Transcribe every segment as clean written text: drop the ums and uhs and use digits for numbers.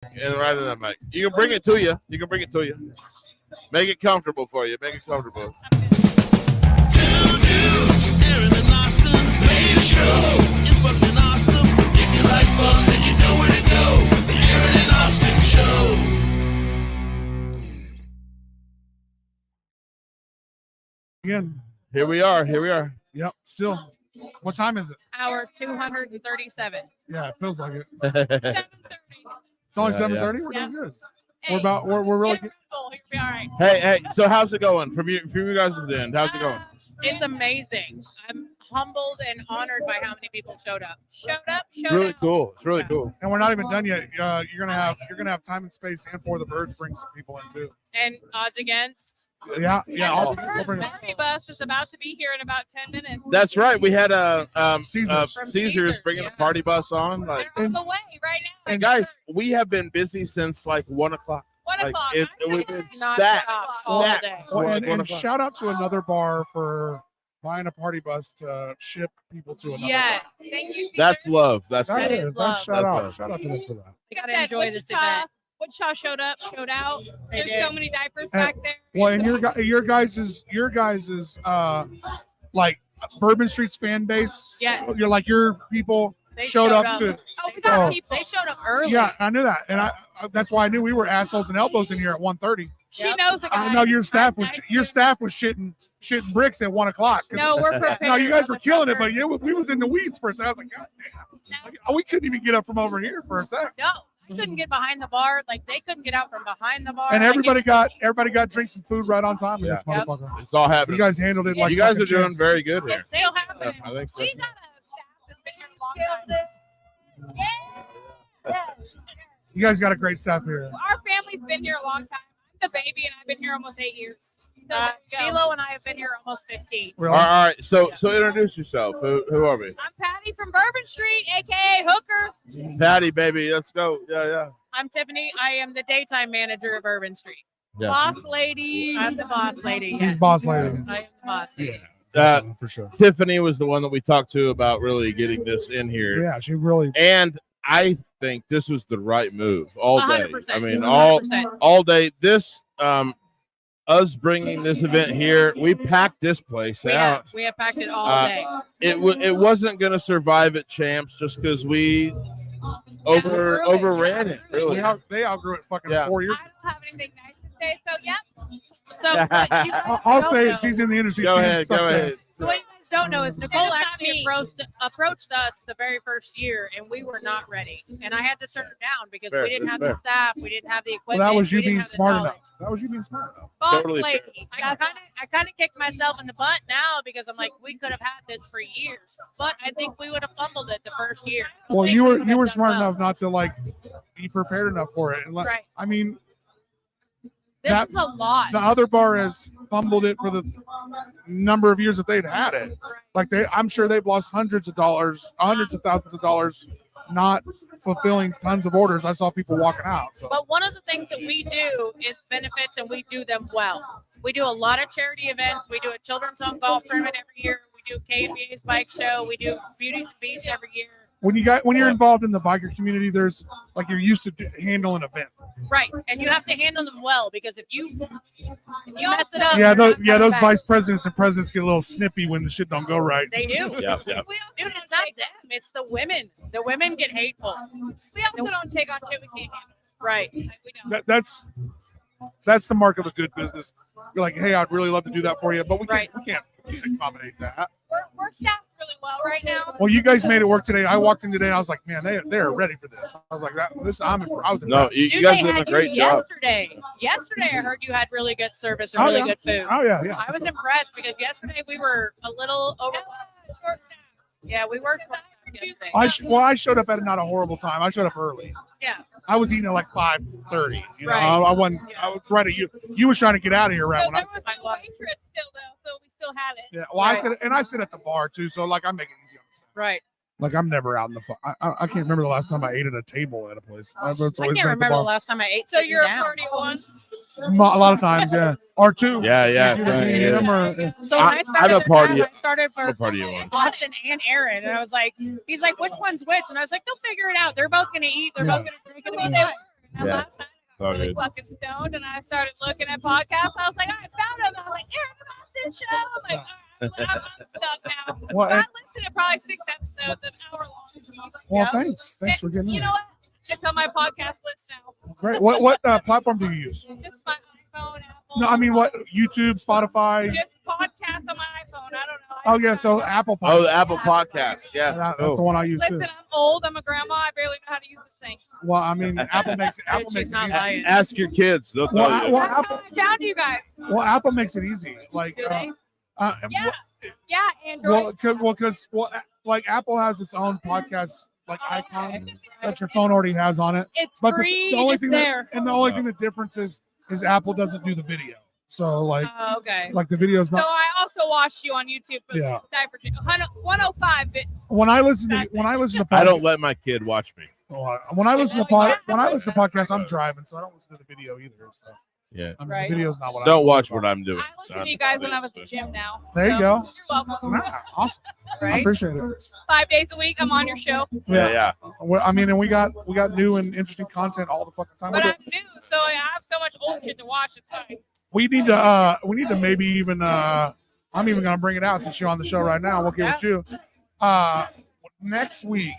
And right in that mic. You can bring it to you. You can bring it to you. Make it comfortable for you. Make it comfortable. Aaron and Austin made a show. It's fucking awesome. If you like fun, then you know where to go. The Aaron and Austin Show. Again. Here we are. Here we are. Yep. Still. What time is it? Hour 237. Yeah, it feels like it. 7:30. It's only Yeah, 7:30. We're yeah. doing good. Hey, We're really. get Red Bull, you'll be all right. Hey. So how's it going from you guys' end? How's it going? It's amazing. I'm humbled and honored by how many people showed up. It's really cool. It's really cool. And we're not even done yet. You're gonna have time and space, and For the Birds bring some people in too. And odds against. Yeah. And I'll the first bring it. party bus is about to be here in about 10 minutes. That's right. We had Caesars. Caesars bringing a party bus on. Like, They're on the way right now. and guys, we have been busy since like 1 o'clock. 1 Like o'clock. we've been Not stacked. stop all day. Well, and 1 o'clock. shout out to another bar for buying a party bus to ship people to another. Yes. Thank you. That's love. That's Bar. That love. is That's love. shout out. That's Shout out to them for that. We gotta enjoy this event. Wichita showed up, showed out. There's did. so many diapers back there. Well, and your guys's like Bourbon Street's fan base. Yes. You're like your people They showed up to. Oh, we got Oh. people. They showed up early. Yeah, I knew that, and I that's why I knew we were assholes and elbows in here at 1:30. She Yep. knows the guy. I know your staff was shitting bricks at 1 o'clock. No, we're prepared. No, you guys were killing it, but we was in the weeds for a second. I was like, God damn. Like, we couldn't even get up from over here for a sec. No, I couldn't get behind the bar. Like they couldn't get out from behind the bar. And Like, everybody got drinks and food right on time in this Yep. motherfucker. It's all You happening. guys handled it like You guys fucking are doing champs. very good here. It's still happening. I think so. We got a staff that's been here a long time. You guys got a great staff here. Our family's been here a long time. I'm the baby, and I've been here almost 8 years. So there you go. Shiloh and I have been here almost 15. We're All right. So introduce yourself. Who are we? I'm Patty from Bourbon Street, aka Hooker. Patty, baby. Let's go. Yeah. I'm Tiffany. I am the daytime manager of Urban Street. Yeah. Boss lady. I'm the boss lady. She's Yes. boss lady. I am the boss lady. For sure. Tiffany was the one that we talked to about really getting this in here. Yeah, she really. And I think this was the right move all day. 100%. I mean, 100%. all day. This us bringing this event here, we packed this place out. We have packed it all day. It wasn't going to survive at Champs just because we overran it. Really. They outgrew it fucking Yeah. 4 years. I don't have anything nice to say, so yep. So what you guys I'll don't say know- it. She's in the industry. Go She ahead, sucks go ahead. ass. So what you guys don't know is Nicole it's not actually me. approached us the very first year, and we were not ready. And I had to turn her down because Fair, we didn't that's have fair. the staff, we didn't have the Well, equipment. that was you we didn't being have the smart knowledge. enough. That was you being smart enough. Boss Totally lady. I kind of kicked myself in the butt now because I'm like, we could have had this for years, but I think we would have fumbled it the first year. Well, Think you we were would have done smart well. enough not to like be prepared enough for it. And Right. I mean, This that- is a lot. the other bar has fumbled it for the number of years that they'd had it. Like I'm sure they've lost hundreds of dollars, hundreds of thousands of dollars, not fulfilling tons of orders. I saw people walking out. So But one of the things that we do is benefits, and we do them well. We do a lot of charity events. We do a children's home golf tournament every year. We do KBA's bike show. We do Beauties and Beasts every year. when you're involved in the biker community, there's like you're used to handling events. Right, and you have to handle them well because if you mess it up, Yeah, you're not coming those back. vice presidents and presidents get a little snippy when the shit don't go right. They do. Yeah. Dude, it's not them. It's the women. The women get hateful. We also don't take on shit we can't handle. Right. Like, we don't. That's the mark of a good business. You're like, hey, I'd really love to do that for you, but we Right. can't accommodate that. We're staffed really well right now. Well, you guys made it work today. I walked in today and I was like, man, they're ready for this. I was like, I was impressed. No, you Dude, guys they did a had great you job. Yesterday, I heard you had really good service and Oh, really yeah. good food. Oh yeah. I was impressed because yesterday we were a little over. Short staff. Yeah, we were short staffed yesterday. I showed up at not a horrible time. I showed up early. Yeah. I was eating at like 5:30. You know, Right. I wasn't. I was right at you. You was trying to get out of here right So when I. there was no waitress still though, so we still have it. Yeah. Well, I sit at the bar too, so like I make it easy on myself. Right. Like I'm never out in the. I can't remember the last time I ate at a table at a place. I can't remember the last time I ate. So sitting you're down. a party one. A lot of times, yeah, or two. Yeah. Either me and yeah. him or- So when I I'm started, a party- I started I'm for a party one. Austin and Aaron, and I was like, he's like, which one's which? And I was like, they'll figure it out. They're both gonna eat. They're Yeah. both gonna drink. It'll be fine. And then Yeah. last night I All got really good. fucking stoned and I started looking at podcasts. I was like, I found him. I was like, Aaron Austin show. I'm like, all right, I'm stuck now. Well, So I and- listened to probably 6 episodes of hour-long. Well, thanks for getting You in. know what? It's on my podcast list now. Great. What platform do you use? Just my iPhone, Apple. No, I mean what? YouTube, Spotify. Just podcast on my iPhone. I don't know. Oh yeah, so Apple. Oh, the Apple Podcast. Yeah. That's the one I use too. Listen, I'm old. I'm a grandma. I barely know how to use this thing. Well, I mean, Apple makes it She's easy. not lying. Ask your kids; they'll tell Well, you. well, That's how I found you guys. Apple makes it easy. Like, Do they? uh, Yeah. Yeah, Android. because like Apple has its own podcast like icon It's just- that your phone already has on it. It's But free. the only It's thing there. the only thing the difference is Apple doesn't do the video. So like Oh, okay. the video's So not. I also watched you on YouTube for Yeah. Diaper Jam. 105 bit. When I listen to That's I don't let my kid watch me. when I listen to podcasts, I'm driving, so I don't listen to the video either. So Yeah. I mean, Right. the video's not what Don't watch what I'm doing. I listen to you guys when I'm at the gym now. There you So go. You're welcome. Yeah, awesome. I Right? appreciate it. 5 days a week, I'm on your show. Yeah. Well, I mean, and we got new and interesting content all the fucking time. But I'm new, so I have so much old shit to watch. It's fine. We need to maybe even I'm even gonna bring it out since you're on the show right now. We'll get with you. Next week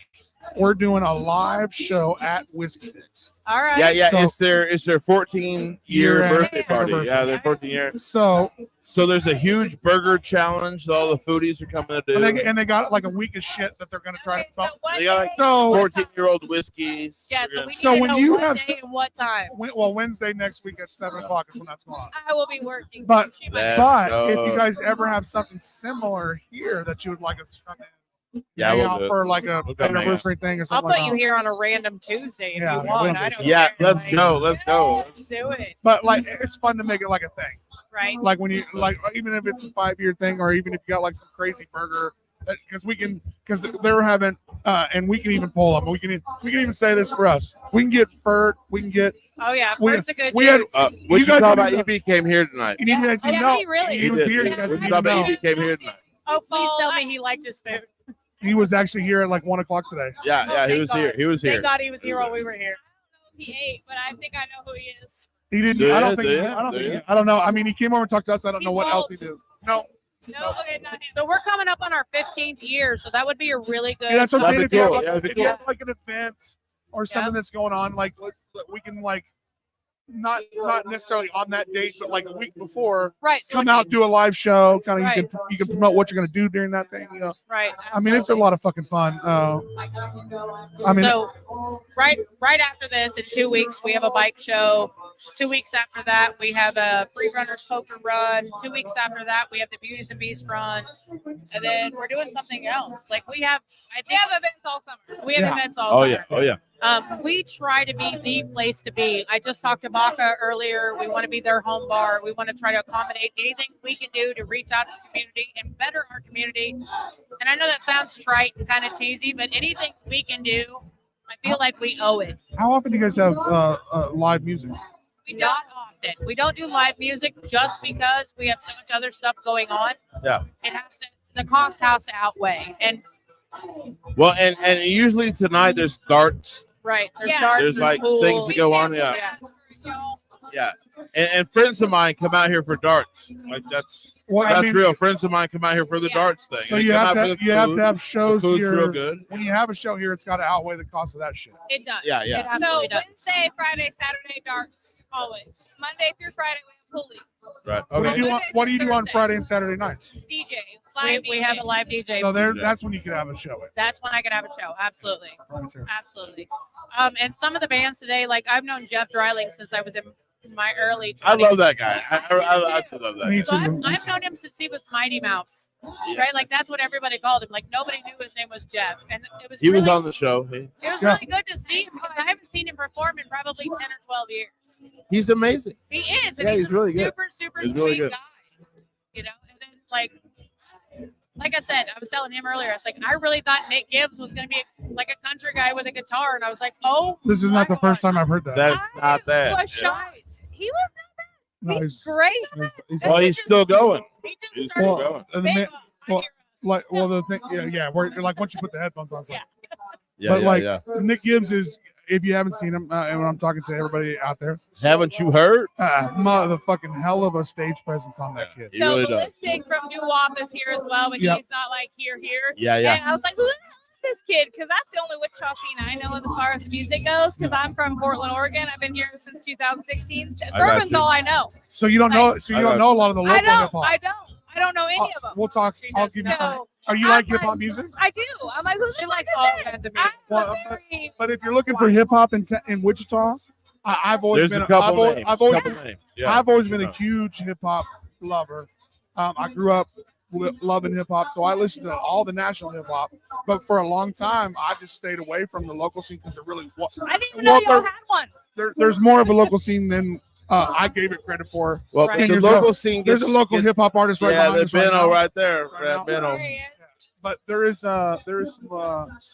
we're doing a live show at Whiskey Dick's. All right. Yeah. So- It's their 14-year Year birthday party. anniversary. Yeah, their 14 years. So So there's a huge burger challenge that all the foodies are coming to do. and they got like a week of shit that they're gonna try Okay, to so what They got, like, day- So 14-year-old whiskeys. Yeah, We're so gonna- we need So to when know you what have- day and what time. Wednesday next week at 7:00 is when that's going on. I will be working. But- She might- Let's But if go. you guys ever have something similar here that you would like us to come in, Yeah, hang we'll out do it. for like a We'll come hang out. anniversary thing or I'll something put like you that. here on a random Tuesday if Yeah, you we want. don't I do don't Yeah, care. let's Like, go. Let's go. Let's do it. But like it's fun to make it like a thing. Right. Like when you like even if it's a 5-year thing or even if you got like some crazy burger because they're having and we can even pull them. We can even say this for us. We can get Fert. We can get. Oh yeah, We- Bert's a good We dude. had. What you guys talk can about? do EB came here tonight. You need to Yeah, know. he really- He was here. You What guys you need talk to about? know. EB came here tonight. Oh, please Oh, tell I- me he liked his food. He was actually here at like 1:00 today. Yeah, he Thank was God. here. He was here. Thank God he was here while we were here. He ate, but I think I know who he is. He didn't. Yeah, I don't think. yeah, I don't think. yeah. I don't know. I mean, he came over and talked to us. I don't know He's what else old. he did. No. No, okay, not him. So we're coming up on our 15th year, so that would be a really good. Yeah, that's what I'm That'd saying. be If you have, cool. Yeah, that'd be if you cool. have like an event or something that's going on, like we can like not necessarily on that date, but like a week before, right. So come out, do a live show. Kind of Right. you can promote what you're gonna do during that thing. You know, right. I mean, it's a lot of fucking fun. I mean, So right after this, in 2 weeks, we have a bike show. 2 weeks after that, we have a Free Runners Poker Run. 2 weeks after that, we have the Beauties and Beasts Run, and then we're doing something else. Like we have, I We think have events all summer. we have Yeah. events all Oh summer. yeah. Oh yeah. We try to be the place to be. I just talked to Baca earlier. We want to be their home bar. We want to try to accommodate anything we can do to reach out to the community and better our community. And I know that sounds trite and kind of cheesy, but anything we can do, I feel like we owe it. how often do you guys have live music? We not often. We don't do live music just because we have so much other stuff going on. Yeah. It has to. The cost has to outweigh. And Well, and usually tonight there's darts. right, there's Yeah. darts, There's like pool. things to go on. Yeah. Yeah. And friends of mine come out here for darts. Like that's Well, I that's mean, real. Friends of mine come out here for the Yeah. darts thing. so They you come have out to for the you have food. to have The shows food's here. real good. When you have a show here, it's got to outweigh the cost of that shit. It does. Yeah, It yeah. So absolutely does. Wednesday, Friday, Saturday, darts, always. Monday through Friday, we have pool league. Right. What do Okay. you do? What do you do on Friday and Saturday nights? DJ. We, Live we have a live DJ. So there, Yeah. that's when you could have a show. That's when I could have a show. Absolutely. Right here. Absolutely. And some of the bands today, like I've known Jeff Dryling since I was in my early 20s. I love that guy. I love that Me guy. So too. I've known him since he was Mighty Mouse, right? Like that's what everybody called him. Like nobody knew his name was Jeff, and it was He was really, on the show. it was Yeah. really good to see him because I haven't seen him perform in probably 10 or 12 years. He's amazing. He is, and Yeah, he's he's really good. super He's sweet really good. guy. You know, and then like I said, I was telling him earlier, I was like, I really thought Nick Gibbs was going to be like a country guy with a guitar, and I was like, oh, This is not the my first God. time I've heard that. That's not I bad. was Yeah. shocked. He was No, he's great. Well, he's still going. he just He's started still Well, going. and the Big ma- one. well, I hear us. like, well, the thing, yeah, where like once you put the headphones on, it's like, Yeah, but yeah, like yeah. Nick Gibbs is if you haven't seen him, and I'm talking to everybody out there, Haven't you heard? motherfucking hell of a stage presence on that kid. He So really does. Ballistic from New Wop is here as well, but Yep. he's not like here. Yeah, yeah. And I was like, who the hell is this kid? Because that's the only Wichita scene I know as far as music goes. Because I'm from Portland, Oregon. I've been here since 2016. got Bourbon's you. all I know. So you don't know. So you I don't got know a lot of the local I hip don't. hop. I don't know any of them. We'll talk. I'll give you some. So Are you I'm like hip hop like- music? I do. I'm like, who's She likes all kinds of music. Well, very, But if you're looking for hip hop in Wichita, I've always There's been. a couple names. I've always couple names. Yeah. I've always been a huge hip hop lover. I grew up loving hip hop, so I listened to all the national hip hop. But for a long time, I just stayed away from the local scene because it really was. I didn't even know y'all had one. There's more of a local scene than I gave it credit for. Well, Right. the 10 years local ago. scene There's gets, a local gets- hip hop artist right Yeah, behind the us right Benno now. right there. Right now. Benno. There he is. But there is some.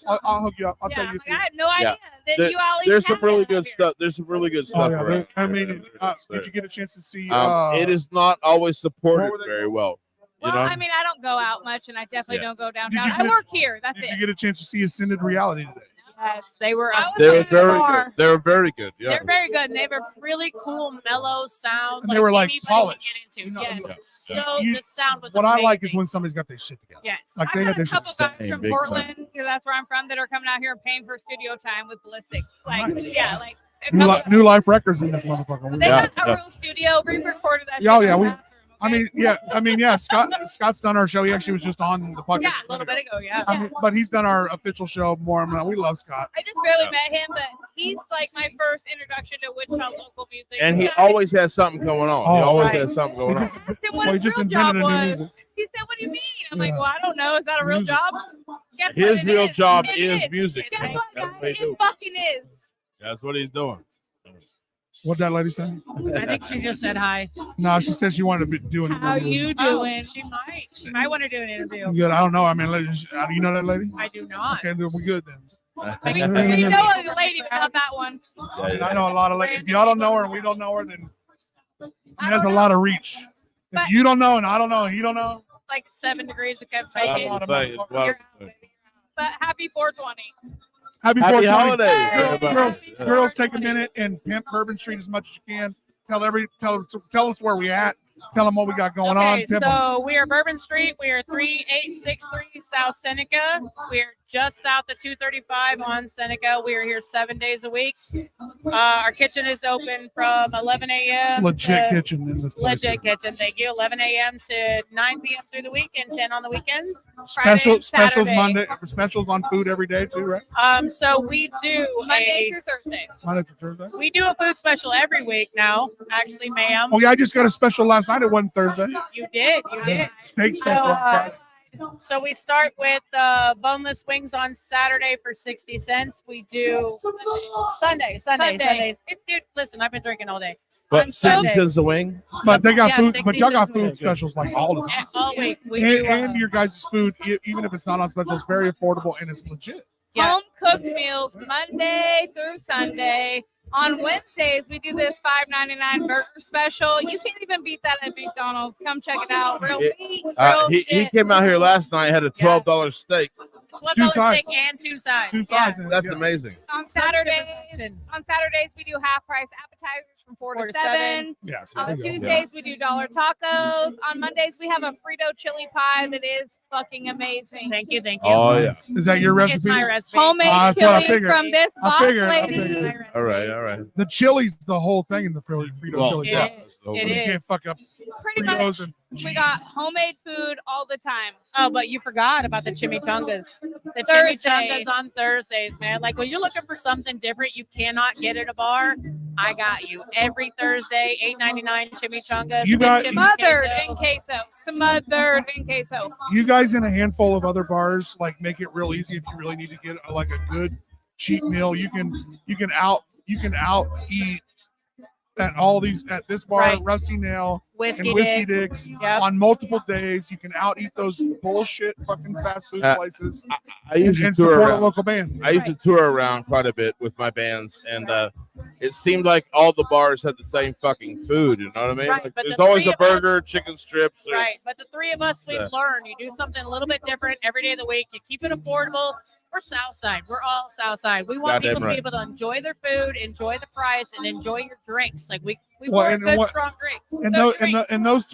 I'll hook you up. I'll Yeah, tell I'm you. like, I had no idea that There- you all even There's some had really that good up here. stuff. There's some really good Oh, stuff yeah, around. I mean, Yeah, did you get a chance to see? it is not always supported What were they very well. You Well, know? I mean, I don't go out much, and I definitely Yeah. don't go Did downtown. you I get- work here. That's Did it. you get a chance to see Ascended Reality today? Yes, they were. I was They were at the very bar. good. They were very good. Yeah. They're very good. And they have a really cool, mellow sound. And they were like anybody can polished. Get into. You know, Yes. Yeah. So You- the sound was. What I like is amazing. when somebody's got their shit together. Yes. Like I've they got got a their shit. couple guys Same, from big Portland, because that's where I'm from, that are coming out here and paying for studio time with Ballistic. Like, Nice. yeah, like a couple. New Life Records in this motherfucker. They Yeah, got a yeah. real studio. We recorded that. Yeah, shit yeah, in the we- bathroom, I okay? mean, yeah. Scott's done our show. He actually was just on the podcast. Yeah, A little bit ago, yeah. I mean, but he's done our official show more. We love Scott. I just barely Yeah. met him, but he's like my first introduction to Wichita local music. And he I always has something going on. He Oh, always right. has something going He on. just- asked him what Well, he his just real job invented a new was. music. He said, "What do you mean?" I'm like, Yeah. "Well, I don't know. Is that a real Music. job?" Guess His what it real is. job It is music. Guess man. what, That's guys? what he It do. fucking is. That's what he's doing. What that lady say? I think she just said hi. No, she said she wanted to be doing it. How you Oh, doing? she might. She might want to do an interview. Good. I don't know. I mean, you know that lady? I do not. Okay, then we good then. I mean, you know a lady about that one. I mean, I know a lot of ladies. If y'all don't know her and we don't know her, then there's a lot of reach. But- If you don't know and I don't know and he don't know, Like 7 degrees of That's a February. lot of Say it's motherfuckers. well- You're out, baby. But happy 420. happy Happy 420. holidays, Hey, everybody. Girls, Yeah. girls, take a minute and pimp Bourbon Street as much as you can. Tell us where we at. Tell them what we got going on. Okay, Pimp 'em. so we are Bourbon Street. We are 3863 South Seneca. We are just south of 235 on Seneca. We are here 7 days a week. Our kitchen is open from 11 a.m. Legit to- kitchen in this place. Legit kitchen. Thank you. 11 a.m. to 9 p.m. through the week and 10 on the weekends. Specials Saturday. Monday. Specials on food every day too, right? So we do Monday a through Thursday. Monday to Thursday. we do a food special every week now. Actually, ma'am, Oh yeah, I just got a special last night. It wasn't Thursday. you did. You did. Steak special. on Friday. So we start with boneless wings on Saturday for 60 cents. We do Sunday. Dude, listen, I've been drinking all day. But On 60 Sunday. cents a wing. But they got Yeah, food. 60 But y'all got cents. food specials like all the time. All week we And, do. and your guys' food, even if it's not on special, is very affordable and it's legit. Yeah. Home cooked meals Monday through Sunday. On Wednesdays, we do this $5.99 burger special. You can't even beat that at McDonald's. Come check it out. Real Yeah. meat, real He shit. came out here last night, had a $12 steak. $12 sides. steak and 2 sides. Two Yeah. sides. and- That's yeah. amazing. On Saturdays, Listen. we do half price appetizers from 4 4 to to 7. Yeah. so On there you go. Tuesdays, we do dollar tacos. On Mondays, we have a Frito chili pie that is fucking amazing. Thank you, thank you. Oh yeah. Is that your It's recipe? my recipe. Homemade That's what I chili figured. from this I boss figured, I lady. figured. All right, all right. The chili's the whole thing in the Frito Well, chili. yeah. pie. is. So It You is. can't fuck up Pretty Fritos much. and We cheese. got homemade food all the time. Oh, but you forgot about the chimichangas. The Thursday. chimichangas on Thursdays, man. Like when you're looking for something different, you cannot get at a bar. I got you every Thursday, $8.99 chimichangas. You got- and Smothered queso. in queso. Smothered in queso. You guys in a handful of other bars like make it real easy if you really need to get like a good cheap meal. You can out eat at this bar, Right. Rusty Nail Whiskey and Whiskey Dicks. Dicks Yep. on multiple days. You can out eat those bullshit fucking fast food places I used to and tour support a around. local band. I used to tour around quite a bit with my bands, and it seemed like all the bars had the same fucking food. You know what I mean? Right, Like, but there's the always three a of us- burger, chicken strips. Right. But the three of us, we So- learn. You do something a little bit different every day of the week. You keep it affordable. we're Southside. We're all Southside. We want Goddamn people to right. be able to enjoy their food, enjoy the price, and enjoy your drinks. Like we Well, want a and good, what- strong drink. And those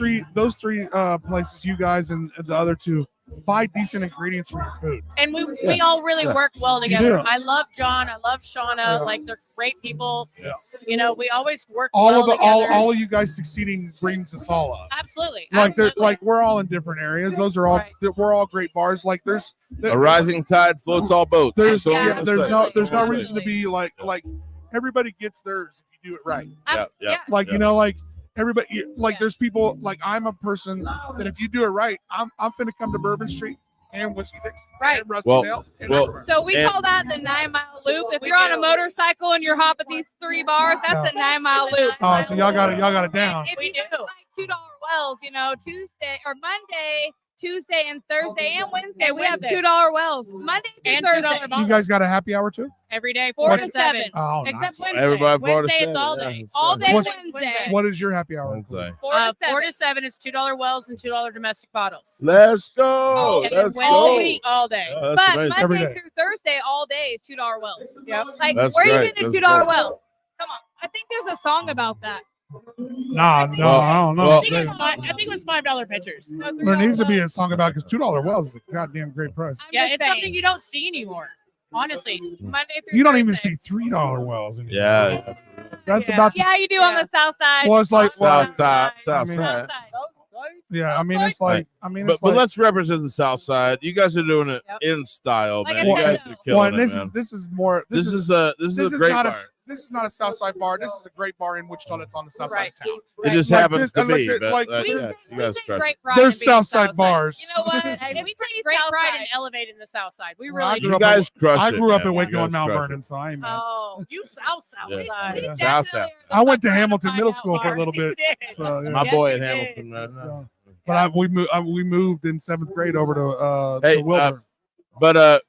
three places, you guys and the other two buy decent ingredients for your food. And we all really Yeah. work well together. do. I love John. I love Shauna. Yeah. Like they're great people. Yeah. You know, we always work All well of the together. all of you guys succeeding brings us all up. Absolutely. Like they're Absolutely. like we're all in different areas. Those are all Right. we're all great bars. Like A rising tide floats all boats. there's That's all I'm yeah, gonna there's say. no there's no Absolutely. reason to be like everybody gets theirs if you do it right. Yeah, yeah. Like Yeah. you know, like everybody like Yeah. there's people like I'm a person that if you do it right, I'm finna come to Bourbon Street and Whiskey Dixon Right. and Rusty Dale. So we And- call that the 9 Mile Loop. If We you're on a do. motorcycle and you're hopping these 3 bars, that's the 9 Mile Loop. Oh, so y'all got it down. If We you do. do like $2 wells, you know, Tuesday or Monday, Tuesday and Thursday and Wednesday, we have Wednesday. $2 wells. Monday through And Thursday. $2 You bottles guys got a happy hour too? every day, 4 4 to to 7. 7. Oh, Except nice. Wednesday. Everybody 4 to Wednesday 7. it's all Yeah, day. it's All fine. day What's- Wednesday. What is your happy hour? Wednesday. 4 to 7. 4 to 7 is $2 wells and $2 domestic bottles. Let's go. And then Let's Wednesday, go. week. all day. Yeah, that's But amazing. Every Monday day. through Thursday, all day is $2 wells. Yep. Like, That's where are you great. getting a That's $2 great. well? Come on. I think there's a song about that. Nah, no, Well, I don't know. well- I think it was $5 pitchers. No, There needs to be $3 a song about because $2 wells is a goddamn great price. I'm Yeah, just it's saying. something you don't see anymore. Honestly. Monday through You don't even Thursday. see $3 wells anymore. Yeah. That's Yeah. about Yeah, you do on the south side. Well, it's like South well, side. South I mean- side. yeah. I mean, it's like I mean, But it's like let's represent the South Side. You guys are doing it Yep. in style, Like man. I You said, guys though. are killing well, and it, man. this is more This is a great not bar. this is not a South Side bar. This is a great bar in Wichita that's on the south Right. side of town. It just Like happens this- to and like be, the- but like, yeah, we you guys take crush it. great pride There's in being South Side bars. You know what? Hey, we take Pretty great South pride Side. in elevating the South Side. We Well, I really grew do. You up guys crush I it. grew up man. in You Waco guys and Mount crush Vernon, it. so I ain't mad. Oh, you South Yeah. We Side. definitely South are Side. the I went to front Hamilton of Middle Find School Out for a Bars. little bit. You did. So, yeah. My Yes, boy you in did. Hamilton, man. But we moved in 7th grade over to Hey, Wilbur. But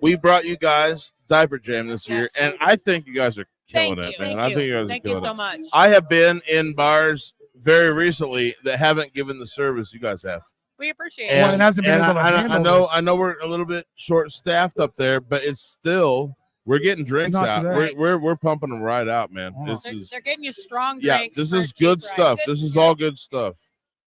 we brought you guys Diaper Jam this year, and I think you guys are killing Thank it, you. man. Thank I you. think you guys are Thank you killing so it. much. I have been in bars very recently that haven't given the service you guys have. We appreciate Well, it. it hasn't been And able to handle this. I know we're a little bit short staffed up there, but it's still we're getting drinks Not out. today. We're pumping them right out, man. Oh. This They're, is they're getting you strong yeah, drinks. this for a is good cheap price. stuff. This is all good stuff.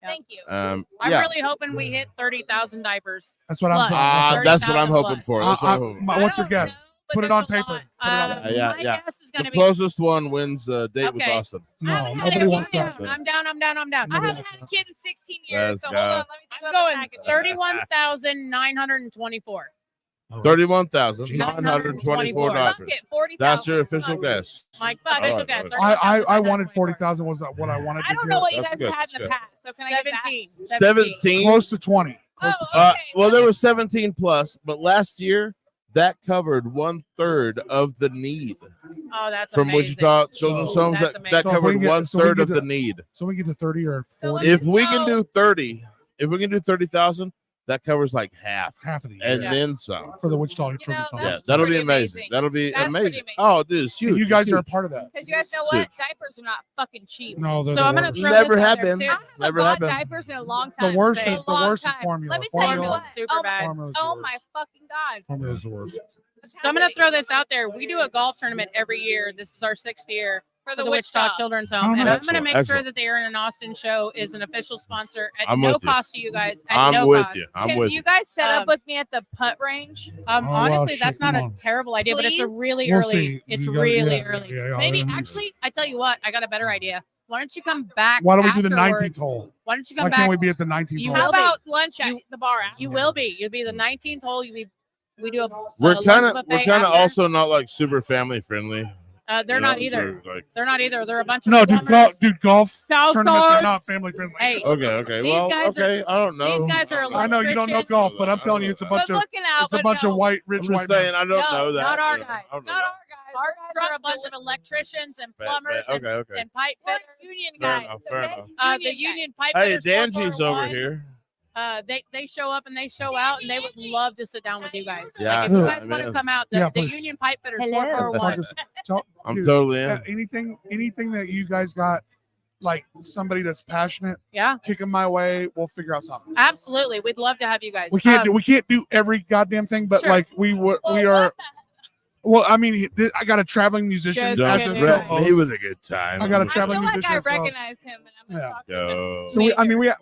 Thank you. I'm Yeah. really hoping we hit 30,000 diapers. That's what I'm Plus. putting. That's what I'm 30,000 hoping for. plus. That's what I'm hoping for. What's I your don't guess? know, but Put it there's on a paper. lot. Put it on Uh, paper. Yeah, my yeah. guess is The going to be. closest one wins date with Okay. Austin. No, I haven't had nobody it wants yet. that. I'm down. I Nobody haven't wants had a that. kid in 16 years, Let's so go. hold on. Let me think I'm about the going package. 31,924. 31,924 Fuck diapers. it, 40,000. That's your official Fuck it. guess. Mike, All official right, guess. all right. I wanted 40,000 was what I wanted I to don't get. know what you That's guys good, have that's had in the good. past, so can I get that? 17. 17. Close to 20. Oh, Uh, okay. well, there was 17 plus, but last year that covered 1/3 of the need Oh, that's from amazing. Wichita Children's So- Homes. That's That amazing. So if we covered can get- 1/3 of to- the need. So we get to 30 or So 40, If we can No. do 30, if we can do 30,000, that covers like half half of the year and Yeah. then some. for the Wichita know, Children's Home. Yeah, That's that'll be pretty amazing. amazing. That'll be That's pretty amazing. amazing. Oh, dude, it's huge. And you guys It's are a huge. part of that. Because you guys know Huge. what? Diapers are not fucking cheap. No, they're So the I'm gonna worst. throw Never this out have there, been. too. I haven't Never bought have been. diapers in a long The time. worst Same. is the Long worst is time. formula. Let me tell you Formula- what. Super Oh, bad. Formula's the oh my worst. fucking god. Formula's the worst. What's So I'm going to happening? throw this out there. We do a golf tournament every year. This is our 6th year for for the Wichita Children's Home. Oh, And I'm going to excellent, make sure excellent. that the Aaron and Austin show is an official sponsor at I'm no with you. cost to you guys. At I'm no with cost. you. I'm Can with you you. guys set up Um, with me at the putt range? Oh, wow, Honestly, shit, that's not come a on. terrible idea, but it's a Please? really We'll early. see. It's You gotta- really yeah, early. yeah, Maybe yeah. actually, I tell you what, I got a better idea. Why don't you come back? Why don't we do the afterwards? 19th hole? Why don't you come Why back? can't we be at the 19th You hole? How will be. about lunch at You- the bar after? You will be. You'll be the 19th hole. We do a We're lunch kind of buffet after. also not like super family friendly. They're you know, not either. so, like, They're not either. They're a bunch of No, dude, plumbers. golf South tournaments Side. are not family friendly. Hey, okay. These Well, guys are- okay. I don't know. these guys are I know you don't know electricians. golf, but I'm telling you, it's a Good bunch of looking out, it's a but bunch no. of white, I'm rich just white saying, men. I don't No, know that. not our Yeah, guys. I don't know Not that. our guys. Our guys are a Truck bunch dealers. of electricians and Bet, plumbers bet. Okay. and pipe We're fitters. union Fair guys. enough, so fair they- enough. The guys. union pipe Hey, fitters. Danji's over 441. here. They show up and they show out, and they would love to sit down with you guys. Yeah, Like if you yeah, guys want to man. come out, Yeah, the please. union pipe fitters. Hello. 441. Talk us- talk- I'm dude, totally in. anything that you guys got like somebody that's passionate, Yeah, kick them my way. We'll figure out something. absolutely. We'd love to have you guys. We can't do every goddamn thing, but Sure. like we are. Well, I mean, I got a traveling musician. Just as kidding. his Don't threaten co-host. me with a good time. I got a I traveling feel like musician I as well. recognize him, and I'm gonna Yeah. talk to Go. So we, I mean,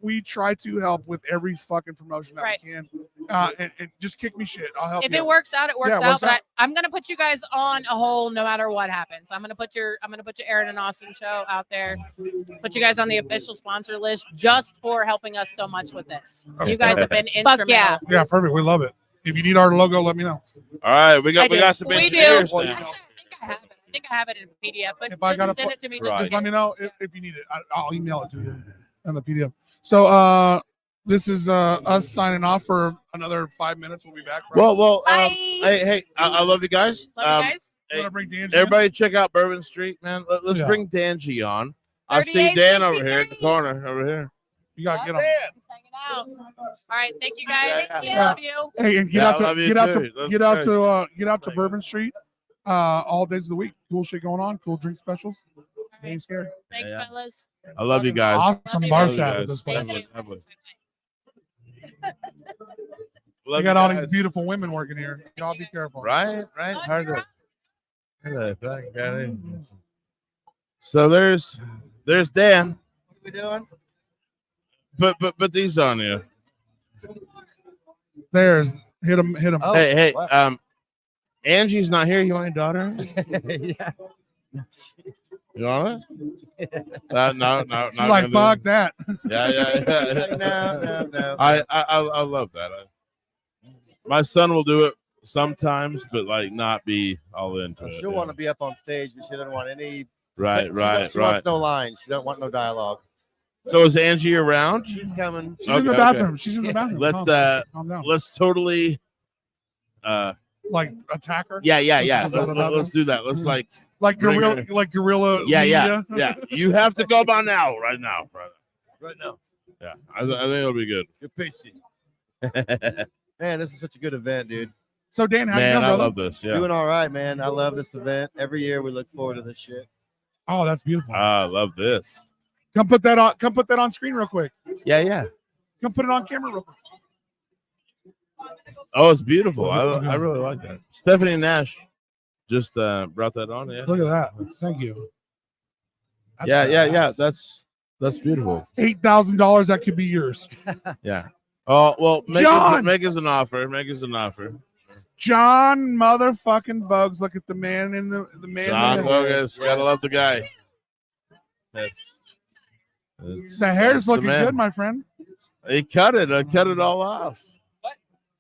we try to help with every fucking promotion that Right. we can, and just kick me shit. I'll help If you. it works out, it works Yeah, it out. works But out. I'm gonna put you guys on a whole no matter what happens. I'm gonna put your Aaron and Austin show out there. Put you guys on the official sponsor list just for helping us so much with this. You guys have been Fuck instrumental. yeah. Yeah, perfect. We love it. If you need our logo, let me know. All right, we I do. got some We do. engineers now. Actually, I think I have it in PDF, but If I got just a send it to me. Right. Just Just in let case. me know if you need it. I'll email it to you and the PDF. So this is us signing off for another 5 minutes. We'll be back. Right? Well, Bye. hey, I love you guys. Love you guys. You wanna bring Dan in? Everybody, check out Bourbon Street, man. Let's Yeah. bring Danji on. I see Dan over here in the 3863. corner over here. You gotta get him. Just hanging out. All right, thank you guys. Yeah. Love you. Hey, and Yeah, I love you too. Let's get out to Bourbon Street all days of the week. Cool shit going on. Cool drink specials. All right. Ain't scared. Thanks, Yeah. fellas. I love you guys. Awesome Love you bar guys. staff at this Thank place. you. We got all these beautiful women working here. Y'all be careful. Right. Oh, Hard you're to. So there's Dan. we doing? Put these on you. There's hit him. Oh, Hey, what? Angie's not here. You want your daughter? Yeah. You want it? No. She's like, fuck that. Yeah. No. I love that. My son will do it sometimes, but like not be all into it. She'll want to be up on stage, but she doesn't want any. Right. She wants no lines. She don't want no dialogue. So is Angie around? She's coming. She's in the Okay, bathroom. She's in the bathroom. Let's Calm down. let's totally Like attack her. yeah. Let's do that. Let's like bring gorilla. yeah. media. You have to go by now, right now. Right now. Yeah, I think it'll be good. You're pasty. Man, this is such a good event, dude. So Dan, how you Man, doing, I brother? love this. Yeah, Doing all right, man. I love this event. Every year we look forward to this shit. Oh, that's beautiful. I love this. Come put that on. Come put that on screen real quick. Yeah. Come put it on camera real quick. Oh, it's beautiful. I really like that. Stephanie Nash just brought that on. Yeah. Look at that. Thank you. That's Yeah. badass. That's beautiful. $8,000. That could be yours. Yeah. Oh well, John! make us an offer. Make us an offer. John motherfucking Bugs. Look at the man in the man. John in the, Bogus, gotta love the guy. Yes. It's- the hair's that's the looking man. good, my friend. He cut it. I cut it all off.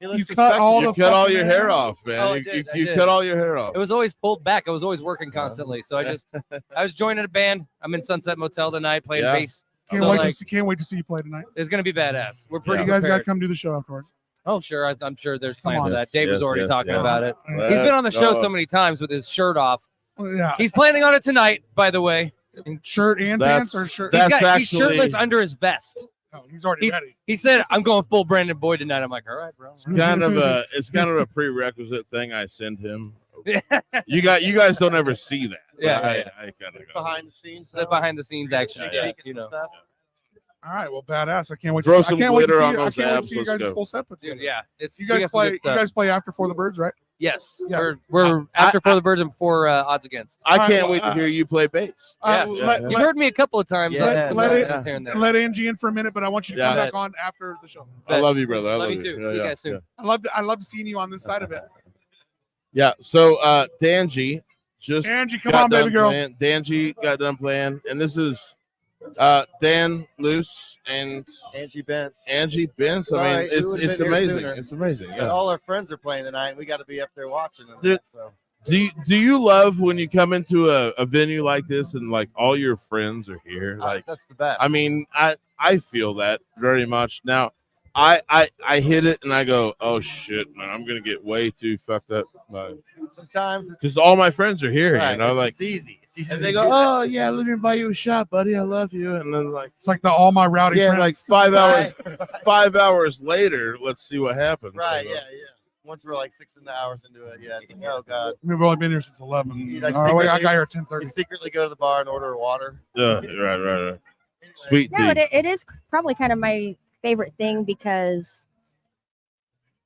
He looks You cut respectable. all You the cut all fucking your hair off, man. Oh, I You did, I you did. cut all your hair off. It was always pulled back. I was always working constantly. So I was joining a band. I'm in Sunset Motel tonight playing Yeah. bass. Can't So, wait like, to see. Can't wait to see you play tonight. It's gonna be badass. We're pretty. You guys got to prepared. come do the show afterwards. Oh, sure. I'm sure there's Come plans on. for that. Dave was Yes, already yes, talking yes. about it. Yeah. He's been on the show Let's so go. many times with his shirt off. Yeah. He's planning on it tonight, by the way. Shirt and That's- pants or shirt. that's He's shirtless under his vest. Oh, he's already ready. He said, "I'm going full Brandon Boyd tonight." I'm like, "All right, bro." It's kind of a prerequisite thing I send him. You guys don't ever see that. but Yeah, I yeah. kind of behind the scenes. The behind the scenes action. Yeah, Yeah, you know. All right, well, badass. I can't wait. Throw to some I can't wait to glitter see on you. I those can't wait to abs. see you Let's guys go. full set with Dude, you. yeah. It's You we guys got some play. good You stuff. guys play after For the Birds, right? Yes. Yeah. We're after For the Birds and before Odds Against. I All can't right, wait to hear you play bass. Yeah. Let, You've heard me a couple of times. Yeah. Let it- here and there. let Angie in for a minute, but I want you to come Yeah. back on after the show. I love you, brother. I Love love you too. Yeah, See you yeah, guys soon. yeah. I love seeing you on this side of it. Yeah. So Danji just Angie, come got on, baby done girl. playing. Danji got done playing, and this is Dan Luce and Angie Bentz. Angie Benz. I Sorry, mean, we it's would've it's been here amazing. sooner. It's amazing. But Yeah. all our friends are playing tonight, and we got to be up there watching them. Dude. So Do you love when you come into a venue like this and like all your friends are here? Like, that's the best. I mean, I feel that very much. Now, I hit it and I go, oh shit, man, I'm gonna get way too fucked up sometimes it's, because all my friends are here. right, You know, like, it's easy. It's easy and to they do go, that. oh yeah, let me buy you a shot, buddy. I love you. And then like, It's like the all my rowdy yeah, friends. like 5 hours. Right. 5 hours later, let's see what happens. Right, So, yeah. once we're like 6 hours into it, yeah, it's like, oh god. We've only been here since 11. You like All right, I secretly- got here at You 10:30. secretly go to the bar and order water. Yeah, right. Anyway, Sweet tea. No, it is probably kind of my favorite thing because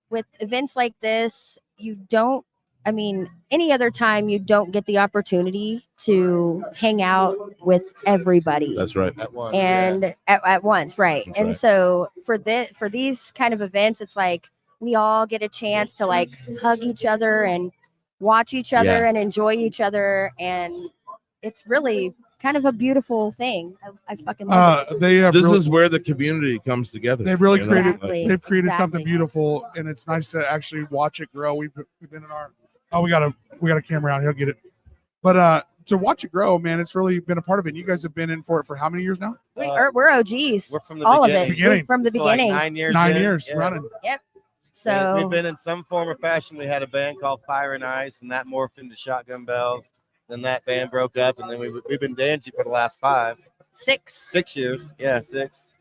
with events like this, you don't, I mean, any other time you don't get the opportunity to hang out with everybody. That's right. at once. And at once, right? That's and right. so for these kind of events, it's like we all get a chance to like hug each other and watch each other Yeah. and enjoy each other, and it's really kind of a beautiful thing. I fucking love it. They have This really, is where the community comes together. they've really you know? created Exactly. they've created Exactly. something beautiful, and it's nice to actually watch it grow. We've been in our we got a camera out. He'll get it, but to watch it grow, man, it's really been a part of it. You guys have been in for it for how many years now? We're OGs. We're from the all beginning. of it. Beginning. We're from the So, like, beginning. 9 years. 9 in, years yeah. running. So We've been in some form or fashion. We had a band called Fire and Ice, and that morphed into Shotgun Bells. Then that band broke up, and then we've been dancing for the last 6 years. Yeah, 6.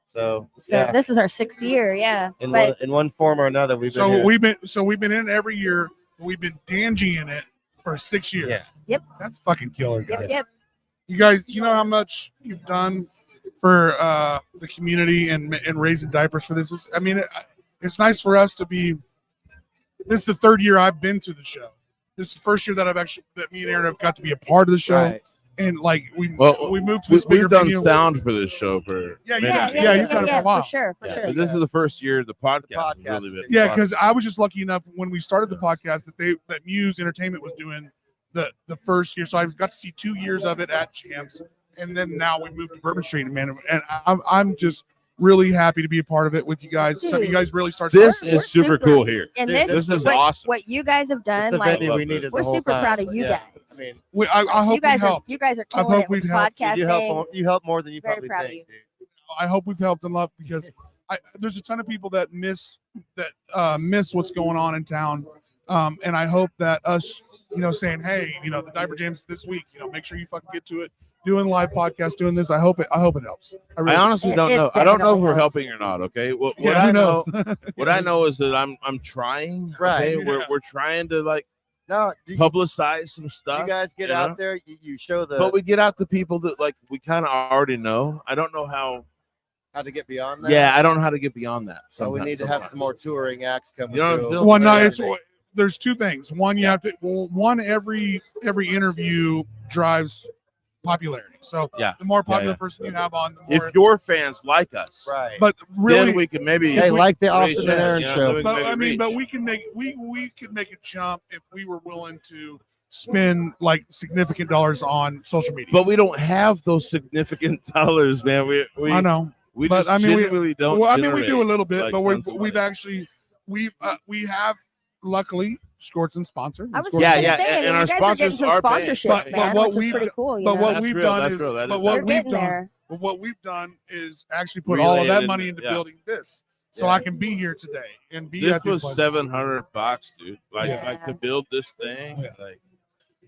So yeah, this is our 6th year. Yeah. in But one form or another, we've been here. We've been in every year. We've been Dangy in it for 6 years. Yeah. Yep. That's fucking killer, guys. yep. You guys, you know how much you've done for the community and raising diapers for this. I mean, it's nice for us to be. This is the 3rd year I've been to the show. This is the 1st year that me and Aaron have got to be a part of the show. Right. And like we Well, moved to this bigger We've done venue. sound for this show for Yeah, many yeah, years. yeah, you've done it for a while. For sure. Yeah, but this is the first year the podcast, has really been Yeah, fun. because I was just lucky enough when we started the podcast that Muse Entertainment was doing the first year, so I got to see 2 years of it at Champs, and then now we moved to Bourbon Street, man, and I'm just really happy to be a part of it with you guys. Some of you guys really started. This We're is super super- cool here. And Dude, this This is what, awesome. what you guys have It's done. the Like venue we needed. we're the whole super time. proud of you Yeah. guys. I mean, I hope you guys we are helped. you guys are I hope killing it with we've the helped. podcast you thing. help. You help more than you Very probably proud of think. you. Dude. I hope we've helped enough because there's a ton of people that miss what's going on in town, and I hope that us, saying, hey, the Diaper Jams this week, make sure you fucking get to it. Doing live podcast, doing this, I hope it helps. I really- honestly don't It know. I don't know if definitely we're helps. helping or not. Okay, what Yeah, I who know, knows? what I know is that I'm trying. Right. Okay? Yeah. We're trying to like No, do you, publicize some stuff. you guys get you out know? there. You show the But we get out to people that like we kind of already know. I don't know how. how to get beyond that. Yeah, I don't know how to get beyond that. So we need to have some more touring acts coming. You know what I'm through. feeling? Well, no, Yeah. there's 2 things. One, you have to. Well, one, every interview drives popularity. So Yeah. the more popular yeah. person you have on, the more. If your fans like us, right. But really, then we can maybe. Hey, like the reach Austin and out, Aaron you know, show. then we can but maybe I mean, but reach. we could make a jump if we were willing to spend like significant dollars on social media. But we don't have those significant dollars, man. We I know. we but just I mean, we- genuinely don't. Well, I mean, we generate, do a little bit, like, but tons of we've money. actually we have luckily scored some sponsors. I was Scored just Yeah, gonna yeah, say, I and mean, our you guys are getting sponsors some are paying. sponsorships, But man, what which is we've pretty done- cool. but what That's we've real, done that's is, real, that but is what You're we've getting done, there. but what we've done is actually put all of Related that in money it, into yeah. building this, so Yeah. I can be here today and be This at these was places. $700, dude. Like Yeah. to build this thing, Yeah. like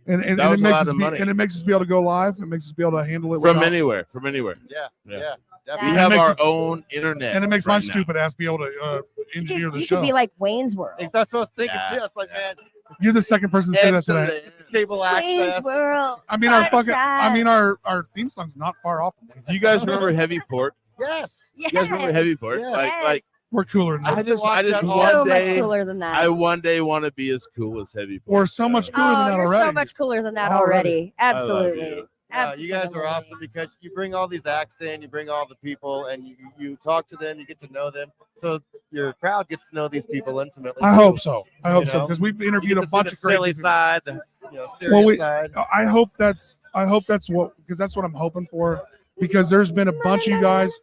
and that was it a makes lot us of be, money. and it makes us be able to go live. It makes us be able to handle it from without- anywhere, from anywhere. Yeah. Yeah. Yeah. We And it have makes our it- own internet, and it makes my right now. stupid ass be able to You engineer could, the you show. could be like Wayne's World. That's what I was thinking Yeah, too. I was like, yeah. man, You're the second person to say that today. Excellent. cable Wayne's access. World. I mean, our Fun fucking. I mean, time. our theme song's not far off. Do you guys remember Heavy Port? Yes. You guys remember Heavy Port? Yeah. Like We're cooler than I that. just watch that So one day much cooler than that. I one day want to be as cool as Heavy Port. We're so much cooler than Oh, that you're already. so much cooler than that Already. already. I love Absolutely. you. You guys are awesome because you bring all these acts in, you bring all the people, and you talk to them, you get to know them. So your crowd gets to know these people intimately. I hope so. I hope You so know? because we've You interviewed get a to see bunch the of crazy silly people. side, the serious side. I hope that's what because that's what I'm hoping for because there's been a bunch of you guys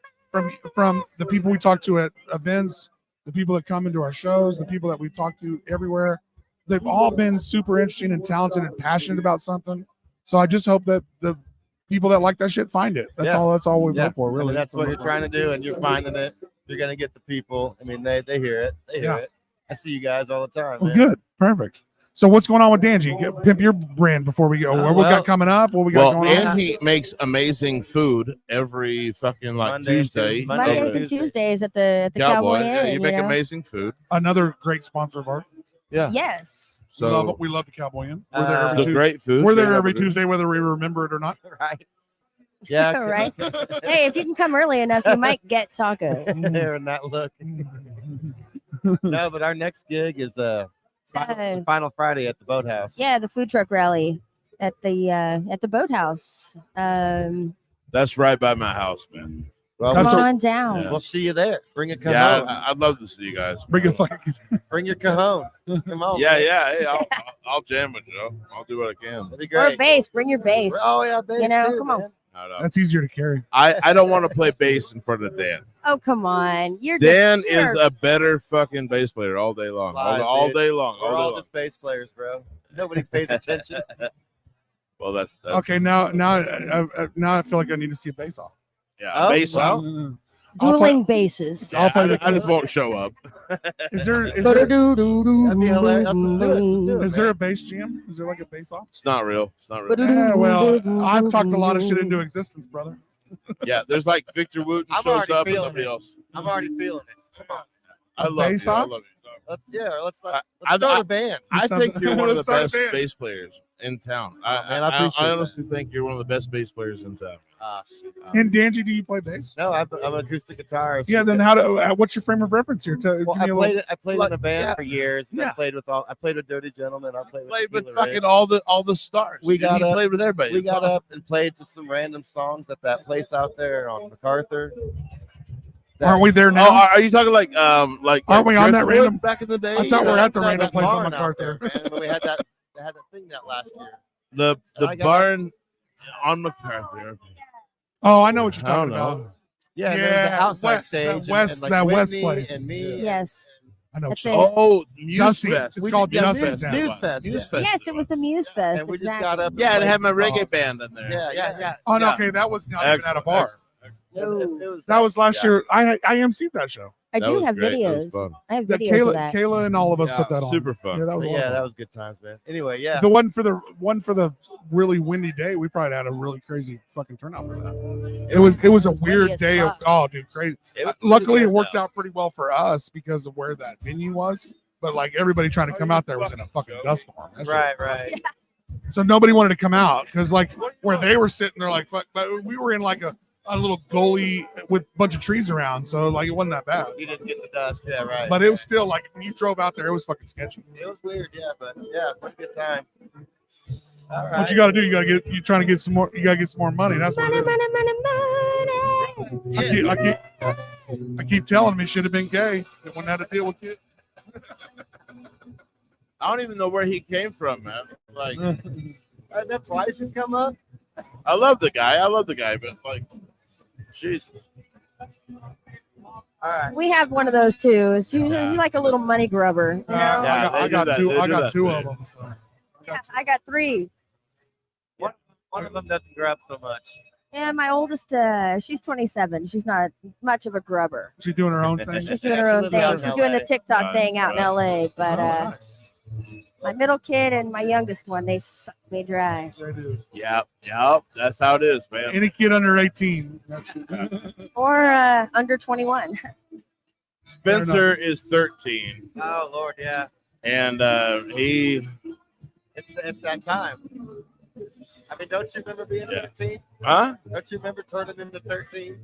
from the people we talk to at events, the people that come into our shows, the people that we talk to everywhere. They've all been super interesting and talented and passionate about something. So I just hope that the people that like that shit find it. That's Yeah. all. That's all we've Yeah. hoped for. I Really, mean, that's what you're trying to do, and you're finding it. You're gonna get the people. I mean, they hear it. They hear Yeah. it. I see you guys all the time. Well, man. good, perfect. So what's going on with Angie? Pimp your brand before we go. What we got coming up? What we got going on? Angie makes amazing food every fucking Mondays and Tuesdays at the Cowboy Inn. Yeah, you make know? amazing food. Another great sponsor of ours. Yeah. Yes. So we love the Cowboy Inn. We're there every great food. We're there every Tuesday, whether we remember it or not. Right. Yeah. Right. Hey, if you can come early enough, you might get tacos. There and that look. No, but our next gig is Final Friday at the Boathouse. Yeah, the food truck rally at the Boathouse. That's right by my house, man. Well, come on down. Yeah. We'll see you there. Bring a cajon. Yeah, I'd love to see you guys. Bring a fucking. Bring your cajon. Come on. Yeah, yeah. Hey, I'll jam with you. I'll do what I can. That'd be Or great. bass. Bring your bass. Oh yeah, bass You know, too, come on. man. No. That's easier to carry. I don't want to play bass in front of Dan. Oh, come on. Dan is a better fucking bass player all day long. Lies, all dude. day long. We're all all day just bass players, bro. Nobody pays attention. Well, that's Okay, now I feel like I need to see a bass off. yeah. Oh, Bass well. off. Dueling basses. Yeah, I just won't show up. Is there That'd be hilarious. Let's do it, is there a bass jam? Is there like a bass off? It's not real. It's not real. Yeah, well, I've talked a lot of shit into existence, brother. Yeah, there's like Victor Wooten I'm shows already up and feeling nobody it. else. I'm already feeling it. Come on. I love bass you. I off? love you. Let's I- start a band. I think you're one of the Let's start a best band. bass players in town. man, I appreciate I that. honestly think you're one of the best bass players in town. And Danji, do you play bass? No, I'm an acoustic guitarist. Yeah. Then what's your frame of reference here? Well, I played in a band yeah. for years. And Yeah. I played with Dirty Gentlemen. I played With Tequila fucking Ridge. all the stars. We got he up- played with everybody. We It's got awesome. up and played to some random songs at that place out there on MacArthur. Aren't we there Oh, now? are you talking like Aren't we on that Driftwood random- back in the day? I thought we're at the No, random that place on barn out MacArthur. there, man, when we had that thing that last year. the I got barn on MacArthur. Oh, I know what you're I don't talking know. about. Yeah, and Yeah, there was an outside West- stage. that and- West- and, like, that West Whitney place. And me. Yes. I know. That's What it. you're Oh, Muse Dusty. Fest. It's called yeah, Dust Muse Fest. Fest. Muse Fest, Muse yeah. Fest. Yes, it was the Muse Fest. And we just exactly. got up. and Yeah, and played had my some reggae songs. band in there. Yeah. Oh no, Yeah. okay, that was not even at a Excellent, bar. excellent. It was That was last Yeah. year. I emceed that show. I That do was have great. That was videos. fun. I have That videos of that. Kayla and all of us Yeah, put that on. super fun. Yeah, that was But awesome. that was good times, man. Anyway, yeah. The one for the really windy day, we probably had a really crazy fucking turnout for that. It was a was windy weird as day of fuck. dude, crazy. It was Luckily, it pretty good, worked though. out pretty well for us because of where that venue was. But like everybody trying to come out there was in a fucking dust storm. That shit was Right. So nobody wanted to come out because like where they were sitting, they're like, fuck. But we were in like a little gully with a bunch of trees around, so like it wasn't that bad. You didn't get the dust. Yeah, right. But it was still like when you drove out there, it was fucking sketchy. It was weird, yeah, but yeah, pretty good time. All right. What you got to do? You trying to get some more. You got to get some more money. That's what. Money, It is. money, money, money. I keep telling him he should have been gay. He wouldn't have to deal with it. I don't even know where he came from, man. Like, That twice has come up. I love the guy, but like, Jesus. All right. We have one of those too. It's usually like a little money grubber. You know? Yeah, I they got do that. two. They I do got that two to of me. them. So. Yeah, I got 3. One of them doesn't grab so much. Yeah, my oldest, she's 27. She's not much of a grubber. She's doing her own thing. She's doing her own lives out thing. in She's doing LA. the TikTok thing out in LA. But Oh, nice. my middle kid and my youngest one, they suck me dry. They do. Yep. That's how it is, man. Any kid under 18. That's Or under 21. Spencer is 13, Oh Lord, yeah. and he, It's that time. I mean, don't you remember being Yeah. 13? huh? Don't you remember turning into 13?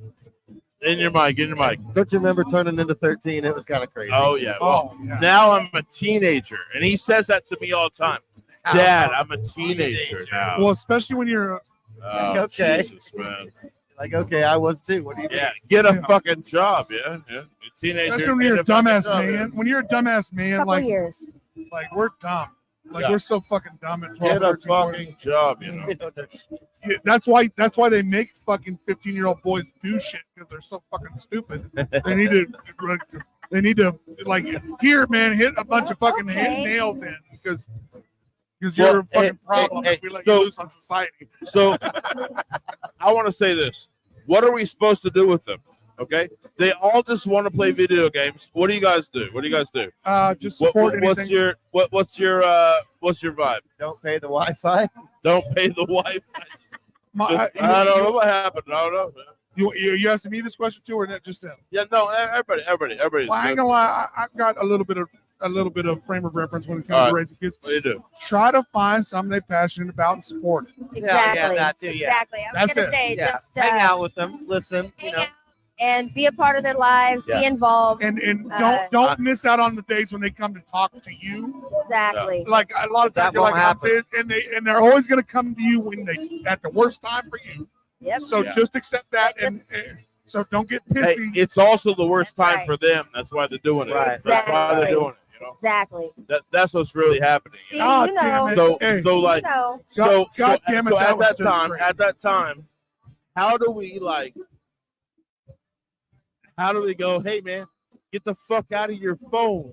In your mic. Don't you remember turning into 13? It was kind of crazy. Oh yeah. Well, oh, yeah. now I'm a teenager, and he says that to me all the time. Dad, I'm a teenager now. Well, especially when you're. Oh, Okay. Jesus, man. Like, okay, I was too. What do you mean? Yeah, get a fucking job, yeah. You're a teenager. That's when you're a get fucking dumbass job, man. When you're a dumbass man, Couple like years. we're dumb. Like Yeah. we're so fucking dumb at 12, Get a 13, 14. fucking job, you know. Yeah, that's why they make fucking 15-year-old boys do shit because they're so fucking stupid. They need to like here, man, hit a bunch of fucking Okay. nails in because Well, you're a fucking hey, problem hey, if we let so- you loose on society. So I want to say this. What are we supposed to do with them? Okay, they all just want to play video games. What do you guys do? Just support what's anything. your what's your vibe? Don't pay the Wi-Fi. Don't pay the wife. My- I don't know what happened. I don't know. Man. you asking me this question too, or not just them? Yeah, no, everybody. Well, I ain't gonna lie. I've got a little bit of frame of reference when it comes All to right. raising kids. What do you do? Try to find something they're passionate about and support it. Exactly. that too, yeah. Exactly. I was That's gonna it. say Yeah, just hang out with them, listen. hang out and be a part of their lives, Yeah. be involved. And Uh, don't miss out on the days when they come to talk to you. Exactly. Like a lot of times That you're like, won't I'm happen. this, and they're always gonna come to you when they at the worst time for you. Yep. So Yeah. just accept that, and so don't get Hey, pissy. it's also the worst That's time right. for them. That's why they're doing it. Right. That's why they're Exactly. doing it. You know, Exactly. that's what's really happening. See, You know? Ah, you know. damn it. So Hey. so like You know. so God damn it, so that at was that just time great. how do we go, hey man, get the fuck out of your phone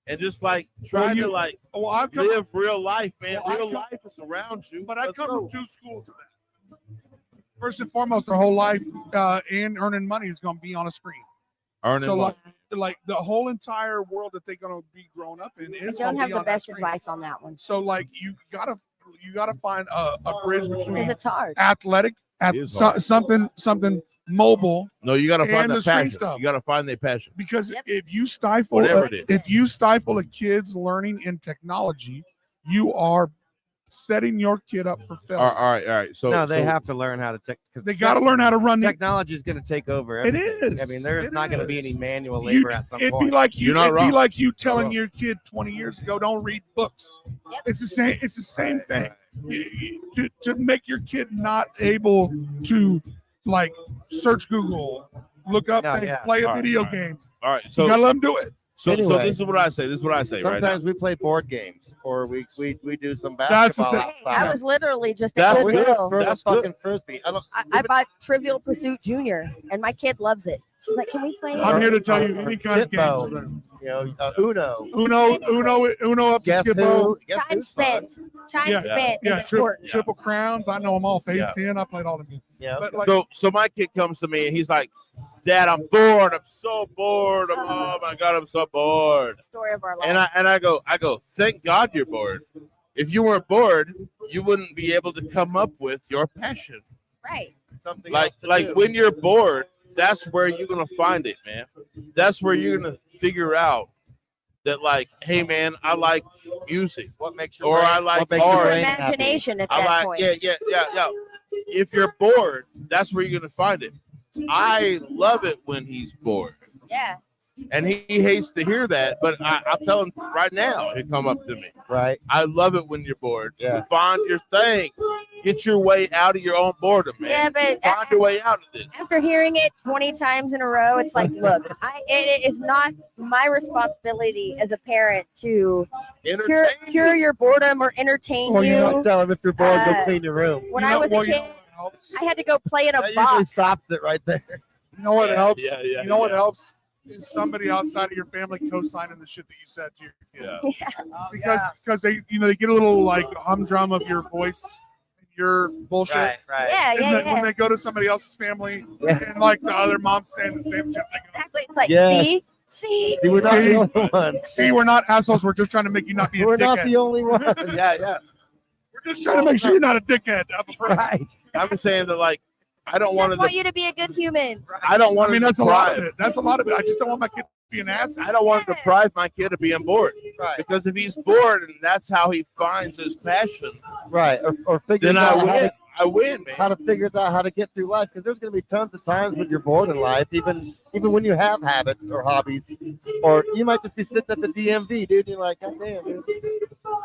and just like try to like Well, I've come, live real life, man. Well, I Real come- life is around you. but I Let's come go. from two schools of that. First and foremost, their whole life and earning money is going to be on a screen. Earning So money. like the whole entire world that they're going to be growing up in I is don't going to have be the on that best screen. advice on that one So like you gotta find a bridge because between it's hard. athletic, It is hard. something mobile, No, you gotta and find the the screen passion. stuff. You gotta find their passion. because Yep. if you stifle Whatever it is. if you stifle a kid's learning in technology, you are setting your kid up for failure. All right. So No, they so- have to learn how to take. They got to learn how to run the. Technology is going to take over. It Everything. is. I mean, there's It not going to be is. any manual You- labor at some It'd point. be like you. You're not It'd be wrong. like you telling wrong. your kid 20 years ago, don't read books. Yep. It's the same. It's the same Right, thing. right. To make your kid not able to like search Google, look up No, and yeah. play a All right, video all right. game. all right. You So gotta let them do it. so Anyway. this is what I say. Right now. Sometimes we play board games, or we do some That's the basketball thing. Hey, I outside. was literally just That's at good. Goodwill. For the That's good. fucking frisbee. I bought Trivial Pursuit Junior, and my kid loves it. She's like, "Can we play it?" I'm here to tell you or any kind of Pitbo. game. You know, Uno. Uno up to Guess Skippo. who? Guess Time who's fun? spent. Time Yeah. spent Yeah, is important. Triple Crowns. I know them all. Phase Yeah. 10. I played all them games. Yeah. But like, So my kid comes to me and he's like, Dad, I'm bored. I'm so bored. Oh my God, I'm so bored. Story of our life. And I go, thank God you're bored. If you weren't bored, you wouldn't be able to come up with your passion. Right. Something Like else to like do. when you're bored, that's where you're gonna find it, man. That's where you're gonna figure out that, like, hey man, I like music. What makes your Or brain, I like what makes your art. brain happy? Imagination at I that like point. yeah. If you're bored, that's where you're gonna find it. I love it when he's bored. Yeah. And he hates to hear that, but I'll tell him right now. He'll come up to me. Right. I love it when you're bored. Yeah. Find your thing. Get your way out of your own boredom, man. Yeah, but Find your way out of this. after hearing it 20 times in a row, it's like, look, it is not my responsibility as a parent to cure Entertain. your boredom or entertain Well, you you. know, Tell him if you're bored, go Uh, clean your room. When you I know- was well, a you know kid, what helps? I had to go play in a That usually box. stops it right there. You know what Yeah, helps? yeah, You know what yeah. helps? Is somebody outside of your family co-signing the shit that you said to your kid. Yeah. Because they they get a little like humdrum of your voice, your bullshit. Right. Right. Yeah, And yeah, then when yeah. they go to somebody else's family Yeah. and like the other mom's saying the same shit, they go, Exactly. It's like, Yes. see? See, we're not the only ones. see, we're not assholes. We're just trying to make you not be a We're not dickhead. the only ones. Yeah. We're just trying to make sure you're not a dickhead of a person. Right. I'm saying that, like, I don't I want just to. want you to be a good human. I don't want I mean, to that's a lot of deprive. it. That's a lot of it. I just don't want my kid to be an ass. I don't want to deprive my kid of being bored. Right. Because if he's bored and that's how he finds his passion, Right. Or figure then I out how win. to, I win, man. how to figure out how to get through life, because there's going to be tons of times when you're bored in life, even when you have habits or hobbies, or you might just be sitting at the DMV, dude. And you're like, God damn, dude.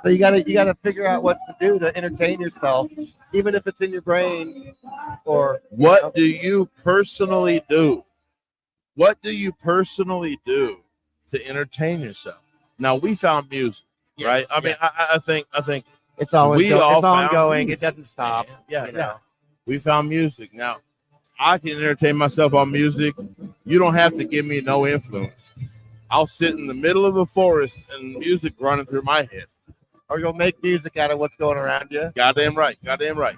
So you gotta figure out what to do to entertain yourself, even if it's in your brain. Or What do you personally do? What do you personally do to entertain yourself? Now we found music, Yes, right? I mean, I think it's always We all it's found ongoing. music. It doesn't stop. Yeah, you yeah. know. We found music. Now I can entertain myself on music. You don't have to give me no influence. I'll sit in the middle of a forest and music running through my head. Or you'll make music out of what's going around you. Goddamn right.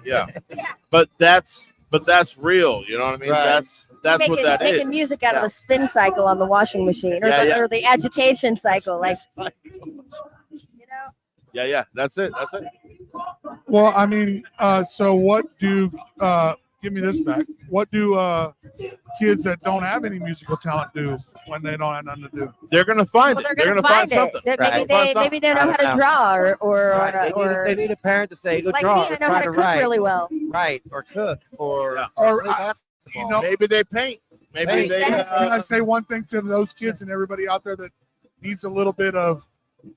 Yeah. But that's real. You know what I mean? Right. that's what that is. Making music out of the spin cycle on the washing machine, or, or the agitation cycle, like Yeah, that's it. Well, I mean, so what do give me this back? What do kids that don't have any musical talent do when they don't have nothing to do? They're gonna find it. They're gonna find something. Maybe they know how to draw, or they need a parent to say, go like draw, me, or I know try how to to cook write, really well. right, or cook, or play basketball. know, Maybe they paint. Maybe they. Can I say one thing to those kids and everybody out there that needs a little bit of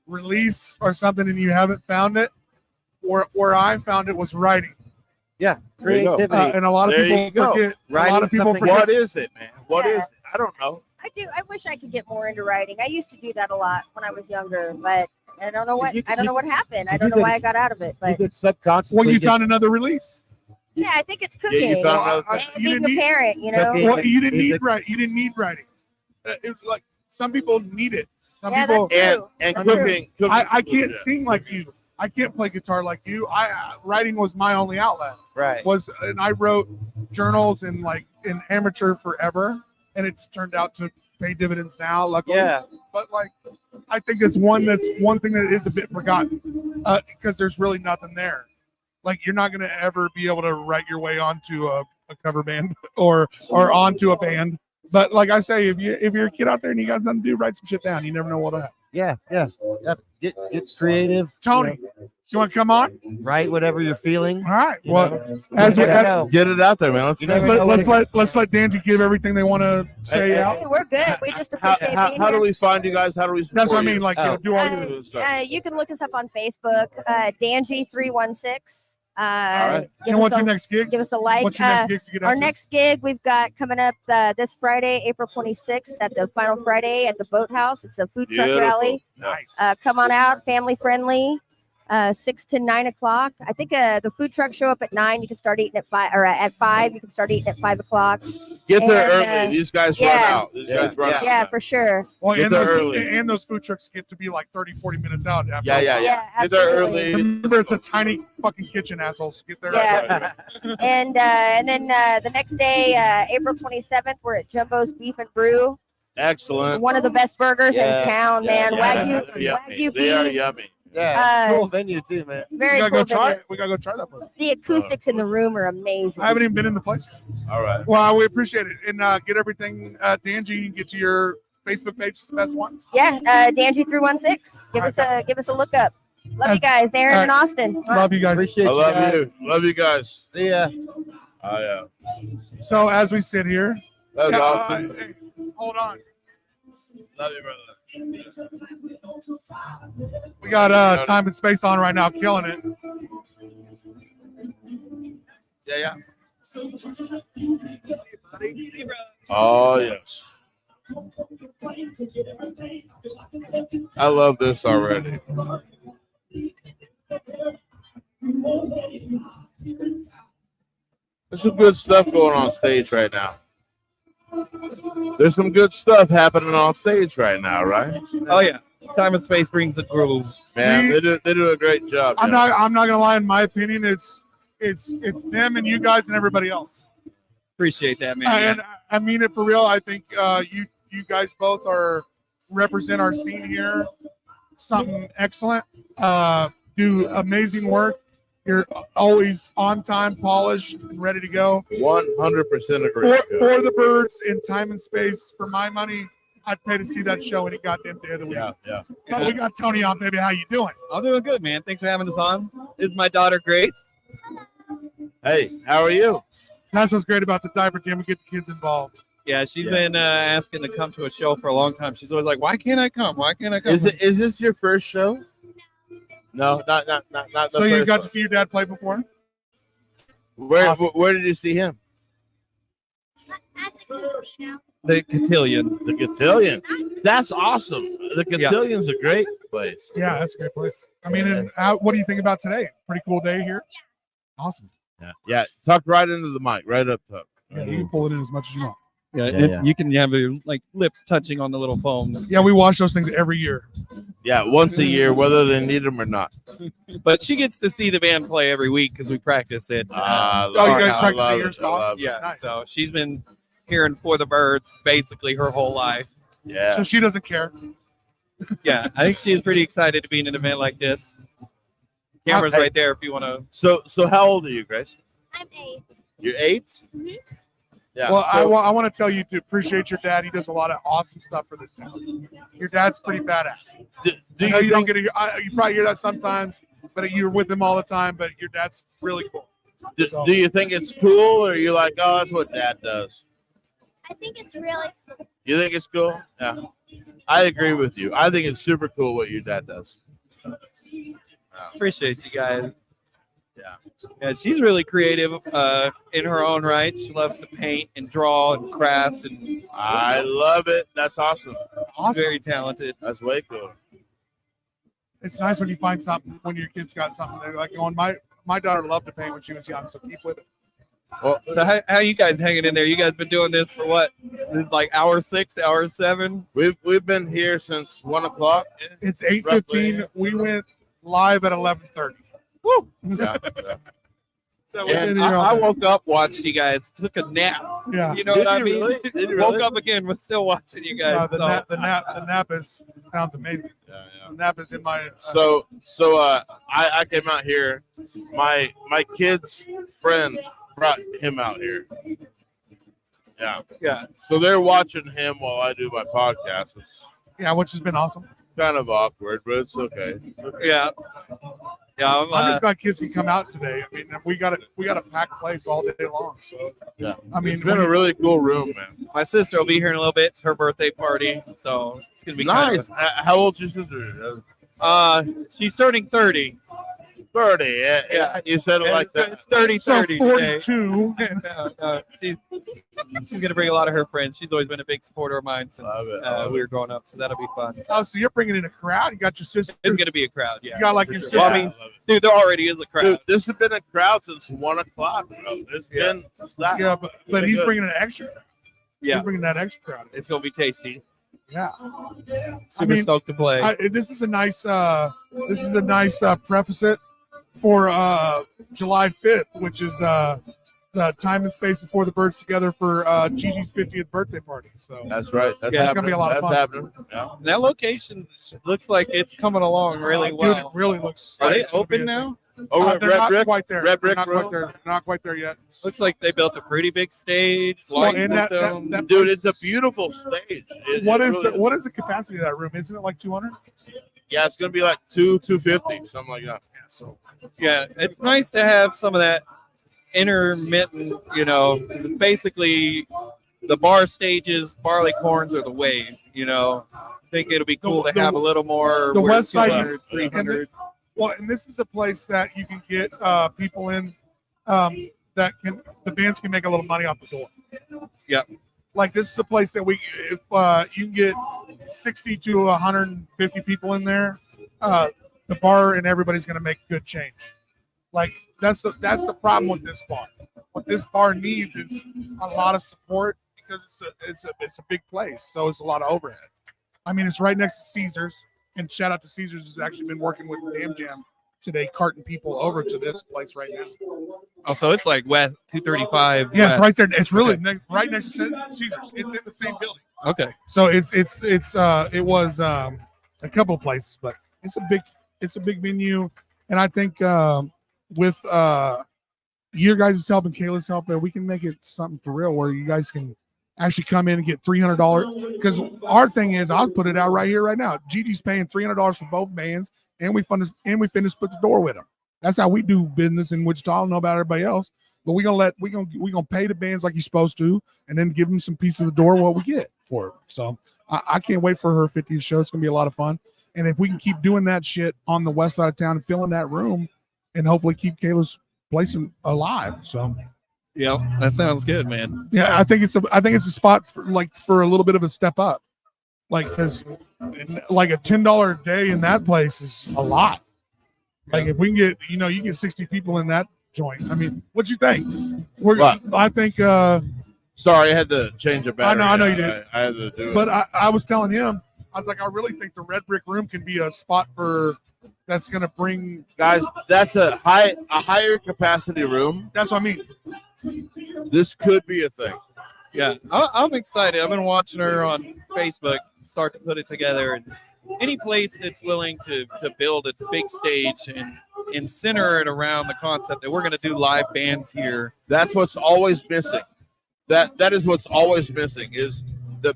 release or something, and you haven't found it? Where I found it was writing. Yeah, creativity. And a lot of people forget. A lot of people forget. What is it, man? What is it? I don't know. I wish I could get more into writing. I used to do that a lot when I was younger, but I don't know what happened. I don't know why I got out of it. But you could subconsciously. Well, you found another release. Yeah, I think it's cooking. You found another thing. Being a parent, you know. Well, you didn't need writing. You didn't need writing. It's like some people need it. Some people and cooking. I can't sing like you. I can't play guitar like you. Writing was my only outlet. Right. And I wrote journals in amateur forever, and it's turned out to pay dividends now. Luckily. Yeah. But I think it's one thing that is a bit forgotten because there's really nothing there. Like you're not going to ever be able to write your way onto a cover band or onto a band. But like I say, if you're a kid out there and you got nothing to do, write some shit down. You never know what'll happen. Yeah. Get creative. Tony, you want to come on? Write whatever you're feeling. All right. Well, get it out there, man. Let's let Danji give everything they want to say out. Hey, we're good. We just appreciate being how do here. we find you guys? How do we? That's what I mean. Do all this stuff. You can look us up on Facebook, Danji316. All right. And what's your next gig? Give us a like. What's your next gig to get Our out to? next gig we've got coming up this Friday, April 26th, at the final Friday at the Boathouse. It's a food truck rally. Nice. Come on out, family friendly. 6 to 9 o'clock. I think the food trucks show up at 9. You can start eating at 5, or at 5. You can start eating at 5 o'clock. Get there early. These guys run out. These guys run out. Yeah, for sure. Well, Get there early. And those food trucks get to be like 30, 40 minutes out. After Yeah. Get there early. Remember, it's a tiny fucking kitchen, assholes. Get there. Yeah. And then the next day, April 27th, we're at Jumbo's Beef and Brew. Excellent. One of the best burgers in town, man. Wagyu beef. They are yummy. Yeah, cool venue too, man. Very we gotta cool go try venue. it. We gotta go try that place. The acoustics in the room are amazing. I haven't even been in the place. All right. Well, we appreciate it. And get everything, Danji, you can get to your Facebook page. It's the best one. Yeah, Danji316. Give us a look up. Love you guys, Aaron and Austin. Love you guys. Appreciate you. Love you guys. See ya. Oh yeah. So as we sit here, That was awesome. hey, hold on. Love you, brother. We got Time and Space on right now, killing it. Yeah. Oh yes. I love this already. There's some good stuff going on stage right now. There's some good stuff happening on stage right now, right? Oh yeah, Time and Space brings the groove. Man, they do a great job. I'm not gonna lie. In my opinion, it's them and you guys and everybody else. Appreciate that, man. And I mean it for real. I think you guys both represent our scene here. Something excellent. Do amazing work. You're always on time, polished, and ready to go. 100% agree. For the Birds in Time and Space, for my money, I'd pay to see that show any goddamn day of the week. Yeah. But we got Tony on, baby. How you doing? I'm doing good, man. Thanks for having us on. This is my daughter, Grace. Hey, how are you? That's what's great about the Diaper Jam. We get the kids involved. Yeah, she's been asking to come to a show for a long time. She's always like, "Why can't I come? Why can't I come?" Is this your first show? No, not the So you first got one. to see your dad play before? Where did you see him? The Cotillion. The Cotillion. That's awesome. The Cotillion's a great place. Yeah, that's a great place. I mean, and what do you think about today? Pretty cool day here. Awesome. Yeah. Tuck right into the mic, right up top. Yeah, you can pull it in as much as you want. Yeah. You can have your lips touching on the little foam. Yeah, we wash those things every year. Yeah, once a year, whether they need them or not. But she gets to see the band play every week because we practice it. You guys practice at your spot? Yeah. Nice. So she's been here in For the Birds basically her whole life. Yeah. So she doesn't care. Yeah, I think she is pretty excited to be in an event like this. Camera's Hey. right there if you want to. So how old are you, Grace? I'm 8. You're 8? Yeah. Well, so- I want to tell you to appreciate your dad. He does a lot of awesome stuff for this town. Your dad's pretty badass. do I know you you don't think- get you probably hear that sometimes, but you're with him all the time. But your dad's really cool. do you think it's cool, or are you like, oh, that's what Dad does? I think it's really You think it's cool? Yeah. I agree with you. I think it's super cool what your dad does. Appreciate you guys. Yeah. Yeah, she's really creative in her own right. She loves to paint and draw and craft, and I love it. That's awesome. she's very talented. That's way cool. It's nice when you find something when your kid's got something they're like going. My daughter loved to paint when she was young, so keep with it. Well, so how you guys hanging in there? You guys been doing this for what? This is like hour 6, hour 7. We've been here since 1 o'clock. It's 8:15. We went live at 11:30. Woo! Yeah. So we've And been here all I day. woke up, watched you guys, took a nap. Yeah. You know Did what I you mean? really? Did you Woke really? up again, was still watching you guys. The so- nap sounds amazing. Yeah, yeah. The nap is in my. So I came out here. My kid's friend brought him out here. Yeah. Yeah. So they're watching him while I do my podcast. It's yeah, which has been awesome. kind of awkward, but it's okay. Yeah. Yeah. I'm just glad kids can come out today. I mean, we got a packed place all day long. So Yeah. I mean, It's been a really cool room, man. My sister will be here in a little bit. It's her birthday party, so it's gonna be kind Nice. How old's your sister? of she's turning 30. 30. Yeah. You said it like that. It's 30 so 30 today. 42. No, she's gonna bring a lot of her friends. She's always been a big supporter of mine since Love it. we were growing up, so that'll be fun. Oh, so you're bringing in a crowd? You got your sister. It's gonna be a crowd, yeah. You got like for your sure. sister. Well, I mean, dude, there already is a crowd. Dude, this has been a crowd since 1 o'clock, bro. It's been slack. Yeah, but he's bringing an extra. Yeah. He's bringing that extra crowd. It's gonna be tasty. Yeah. Super stoked to play. This is a nice preface it for July 5th, which is the time and space before the birds together for Gigi's 50th birthday party. So That's right. That's Yeah, it's gonna be a lot of That's fun. happening. Yeah. That location looks like it's coming along really Dude, well. it really looks. Are like they it's gonna be open a- now? Oh, they're Red not Brick? quite there. Red They're Brick not Road? quite there. Not quite there yet. Looks like they built a pretty big stage. Well, Lighting and that system. Dude, Dude, it's a beautiful stage. what is the capacity of that room? Isn't it like 200? Yeah, it's gonna be like 250, something like that. Yeah. So Yeah, it's nice to have some of that intermittent, 'cause it's basically the bar stages, barleycorns are the wave, I think it'll be cool to have a little more. the where West Side- 200, 300. well, and this is a place that you can get people in that the bands can make a little money off the door. Yep. Like this is a place that if you can get 60 to 150 people in there, the bar and everybody's going to make good change. Like that's the problem with this bar. What this bar needs is a lot of support because it's a big place, so it's a lot of overhead. I mean, it's right next to Caesars, and shout out to Caesars who's actually been working with Diaper Jam today, carting people over to this place right now. Oh, so it's like West 235. Yeah, it's West. right there. It's really Okay. right next to Caesars. It's in the same building. Okay. So it was a couple of places, but it's a big venue, and I think with your guys' help and Kayla's help, we can make it something for real where you guys can actually come in and get $300. Because our thing is, I'll put it out right here, right now. Gigi's paying $300 for both bands, and we finish split the door with them. That's how we do business in Wichita. I don't know about everybody else, but we're gonna pay the bands like you're supposed to, and then give them some piece of the door what we get for it. So I can't wait for her 50th show. It's gonna be a lot of fun. And if we can keep doing that shit on the west side of town and filling that room, and hopefully keep Kayla's place alive. So Yeah, that sounds good, man. yeah, I think it's a spot for a little bit of a step up, like because like a $10 a day in that place is a lot. Like if we can get you get 60 people in that joint. I mean, what you think? I think. Sorry, I had to change a battery. I know you did. I had to do it. But I was telling him, I was like, I really think the Red Brick Room can be a spot that's going to bring guys. That's a higher capacity room. That's what I mean. This could be a thing. Yeah, I'm excited. I've been watching her on Facebook start to put it together, and any place that's willing to build a big stage and center it around the concept that we're going to do live bands here. That's what's always missing. That is what's always missing is the.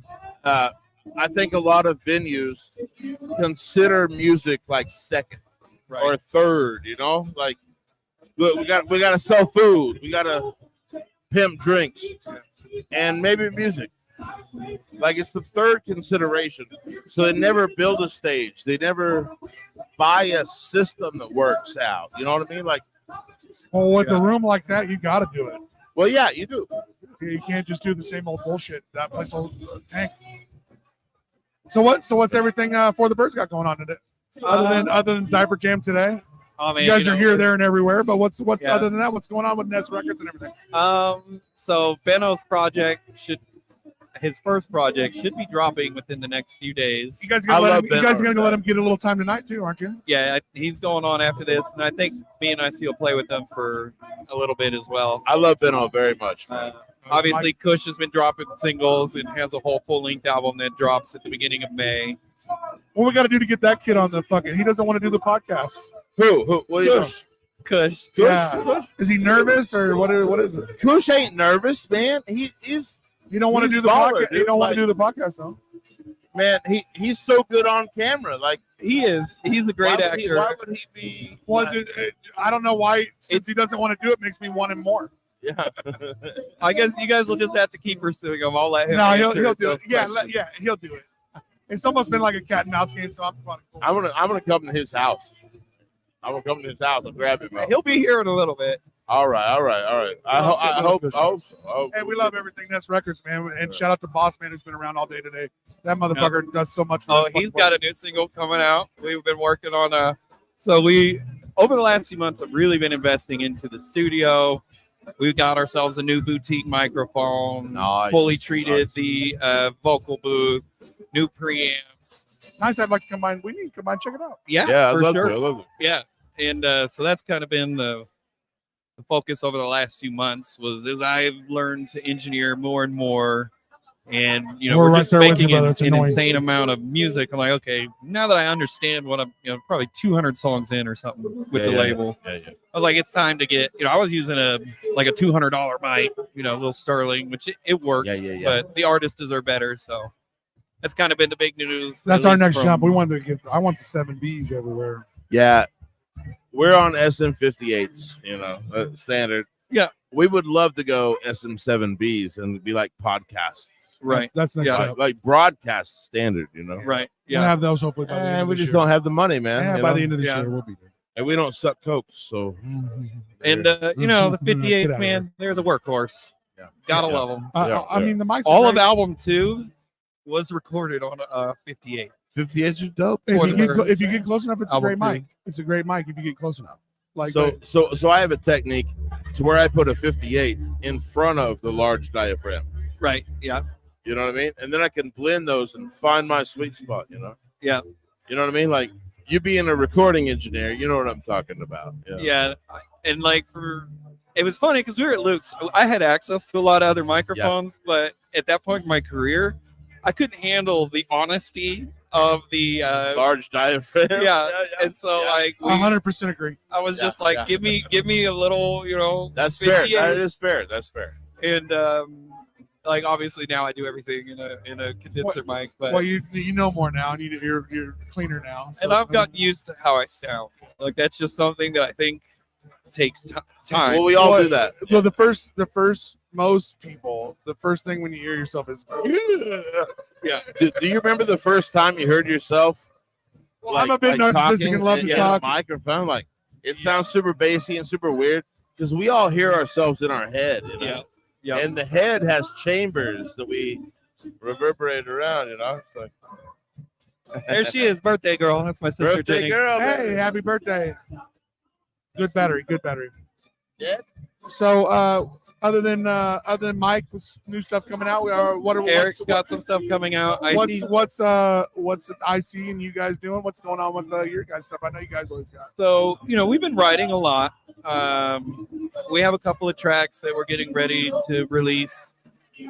I think a lot of venues consider music like second or third. You know, like look, we got to sell food, we got to pimp drinks, and maybe music. Like it's the third consideration. So they never build a stage. They never buy a system that works out. You know what I mean? Like, well, with a room like that, you got to do it. Well, yeah, you do. You can't just do the same old bullshit. That place will tank. So what's everything for the Birds got going on today? Other than Diaper Jam today? Oh, man, you guys you are know, here, there, and everywhere. But what's Yeah. other than that? What's going on with Nest Records and everything? So Benno's his first project should be dropping within the next few days. You guys are gonna let him get a little time tonight too, aren't you? Yeah, he's going on after this, and I think me and IC will play with them for a little bit as well. I love Benno very much. Obviously, Kush has been dropping singles and has a whole full-length album that drops at the beginning of May. What we got to do to get that kid on the fucking? He doesn't want to do the podcast. Who? What are you doing? Kush. Yeah. Is he nervous or what is it? Kush ain't nervous, man. He's. You don't want to he's do the baller, podcast. dude. You don't want Like, to do the podcast though. Man, he's so good on camera. Like he is. He's a great actor. Why would he be? I don't know why. Since he doesn't want to do it, makes me want him more. Yeah. I guess you guys will just have to keep pursuing him. I'll let him. No, answer he'll do those it. Yeah, questions. he'll do it. It's almost been like a cat and mouse game, so I'm fun. I'm gonna come to his house. I'm gonna come to his house and grab him. He'll be here in a little bit. All right. I hope so. Hey, we love everything Nest Records, man. And shout out to Boss Man who's been around all day today. That motherfucker does so much for us. He's got a new single coming out. We've been working on over the last few months have really been investing into the studio. We've got ourselves a new boutique microphone, fully treated the vocal booth, new preamps. Nice. I'd like to come by. We need to come by and check it out. Yeah, I'd for love sure. to. I love it. Yeah, and so that's kind of been the focus over the last few months was as I've learned to engineer more and more, and we're right just there with making you, brother. It's an annoying. insane amount of music. I'm like, okay, now that I understand what I'm, probably 200 songs in or something with the label. Yeah. I was like, it's time to get. I was using a $200 mic, little Sterling, which it worked. Yeah. But the artists deserve better, so. That's kind of been the big news. That's at our least next from- jump. We wanted to get. I want the 7Bs everywhere. Yeah. We're on SM58s, standard. Yeah. We would love to go SM7Bs and be like podcasts. Right. That's next step. Like broadcast standard, Right. We'll have those hopefully by the end of we this just year. don't have the money, man. Yeah, you by know? the end of this Yeah. year, we'll be there. And we don't suck coke, so. And the Get 58s, out man, they're the workhorse. Yeah. Gotta Yeah. love them. I mean, the mics. All are of great. album 2 was recorded on a 58. 58s are dope. If you, Spoiler. if you get close enough, it's a Album great two. mic. It's a great mic if you get close enough. Like So I have a technique to where I put a 58 in front of the large diaphragm. Right. Yeah. You know what I mean? And then I can blend those and find my sweet spot, Yeah. You know what I mean? Like you being a recording engineer, you know what I'm talking about. Yeah. And it was funny because we were at Luke's. I had access to a lot of other microphones, but at that point in my career, I couldn't handle the honesty of the large diaphragm. Yeah. And so 100% agree. I was Yeah, just like, yeah. give me a little, That's fair. 58. That is fair. That's fair. And obviously now I do everything in a condenser mic, but Well, you know more now, and you're cleaner now. So and I've gotten used to how I sound. Like that's just something that I think takes time. Well, we all do that. So the first most people, the first thing when you hear yourself is Yeah. Do you remember the first time you heard yourself? Well, I'm a bit narcissistic talking and love to in talk. a microphone. Like it sounds super bassy and super weird because we all hear ourselves in our head. Yeah. And the head has chambers that we reverberate around. It's like There she is, birthday girl. That's my sister birthday Jenny. girl. Hey, baby. happy birthday! Good battery. Yeah. So, other than Mike, with new stuff coming out, Eric's got some stuff coming out. What's IC and you guys doing? What's going on with your guys' stuff? I know you guys always got. So, we've been writing a lot. We have a couple of tracks that we're getting ready to release.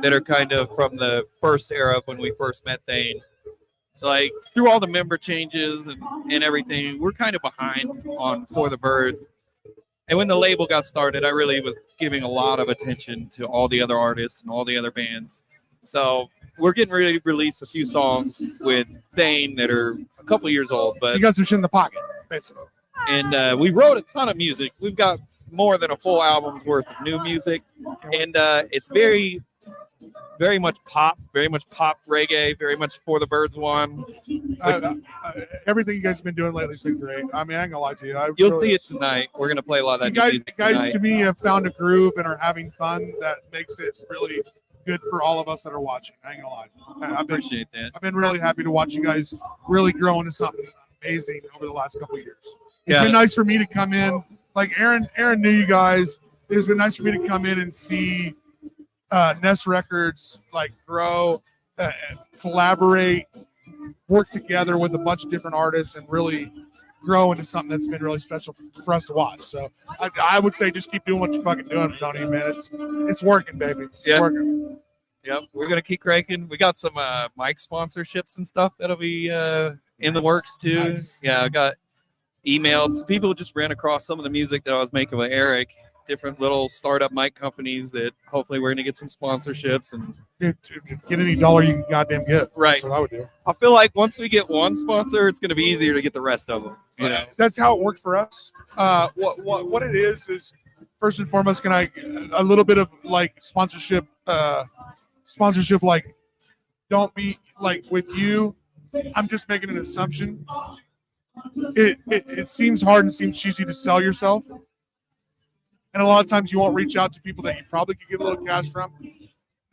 that are kind of from the first era of when we first met Thane. So like through all the member changes and everything, we're kind of behind on For the Birds. And when the label got started, I really was giving a lot of attention to all the other artists and all the other bands. So we're getting ready to release a few songs with Thane that are a couple years old. So But you got some shit in the pocket, basically. and we wrote a ton of music. We've got more than a full album's worth of new music, and it's very much pop reggae, very much For the Birds one. Everything you guys have been doing lately has been great. I mean, I ain't gonna lie to you. You'll see it tonight. We're gonna play a lot of that. You music guys tonight. to me have found a groove and are having fun that makes it really good for all of us that are watching. I ain't gonna lie. I appreciate that. I've been really happy to watch you guys really grow into something amazing over the last couple of years. It's Yeah. been nice for me to come in. Like Aaron knew you guys. It's been nice for me to come in and see Nest Records like grow, collaborate, work together with a bunch of different artists, and really grow into something that's been really special for us to watch. So I would say just keep doing what you're fucking doing, Tony, man. It's working, baby. It's Yeah. working. Yep, we're gonna keep cranking. We got some mic sponsorships and stuff that'll be in the works too. Nice. Yeah, I got emailed. People just ran across some of the music that I was making with Eric. Different little startup mic companies that hopefully we're gonna get some sponsorships and Dude, get any dollar you can goddamn get. Right. That's what I would do. I feel like once we get one sponsor, it's gonna be easier to get the rest of them. You know. That's how it worked for us. What it is first and foremost, can I a little bit of like sponsorship like don't be like with you. I'm just making an assumption. It seems hard and seems cheesy to sell yourself. And a lot of times you won't reach out to people that you probably could get a little cash from.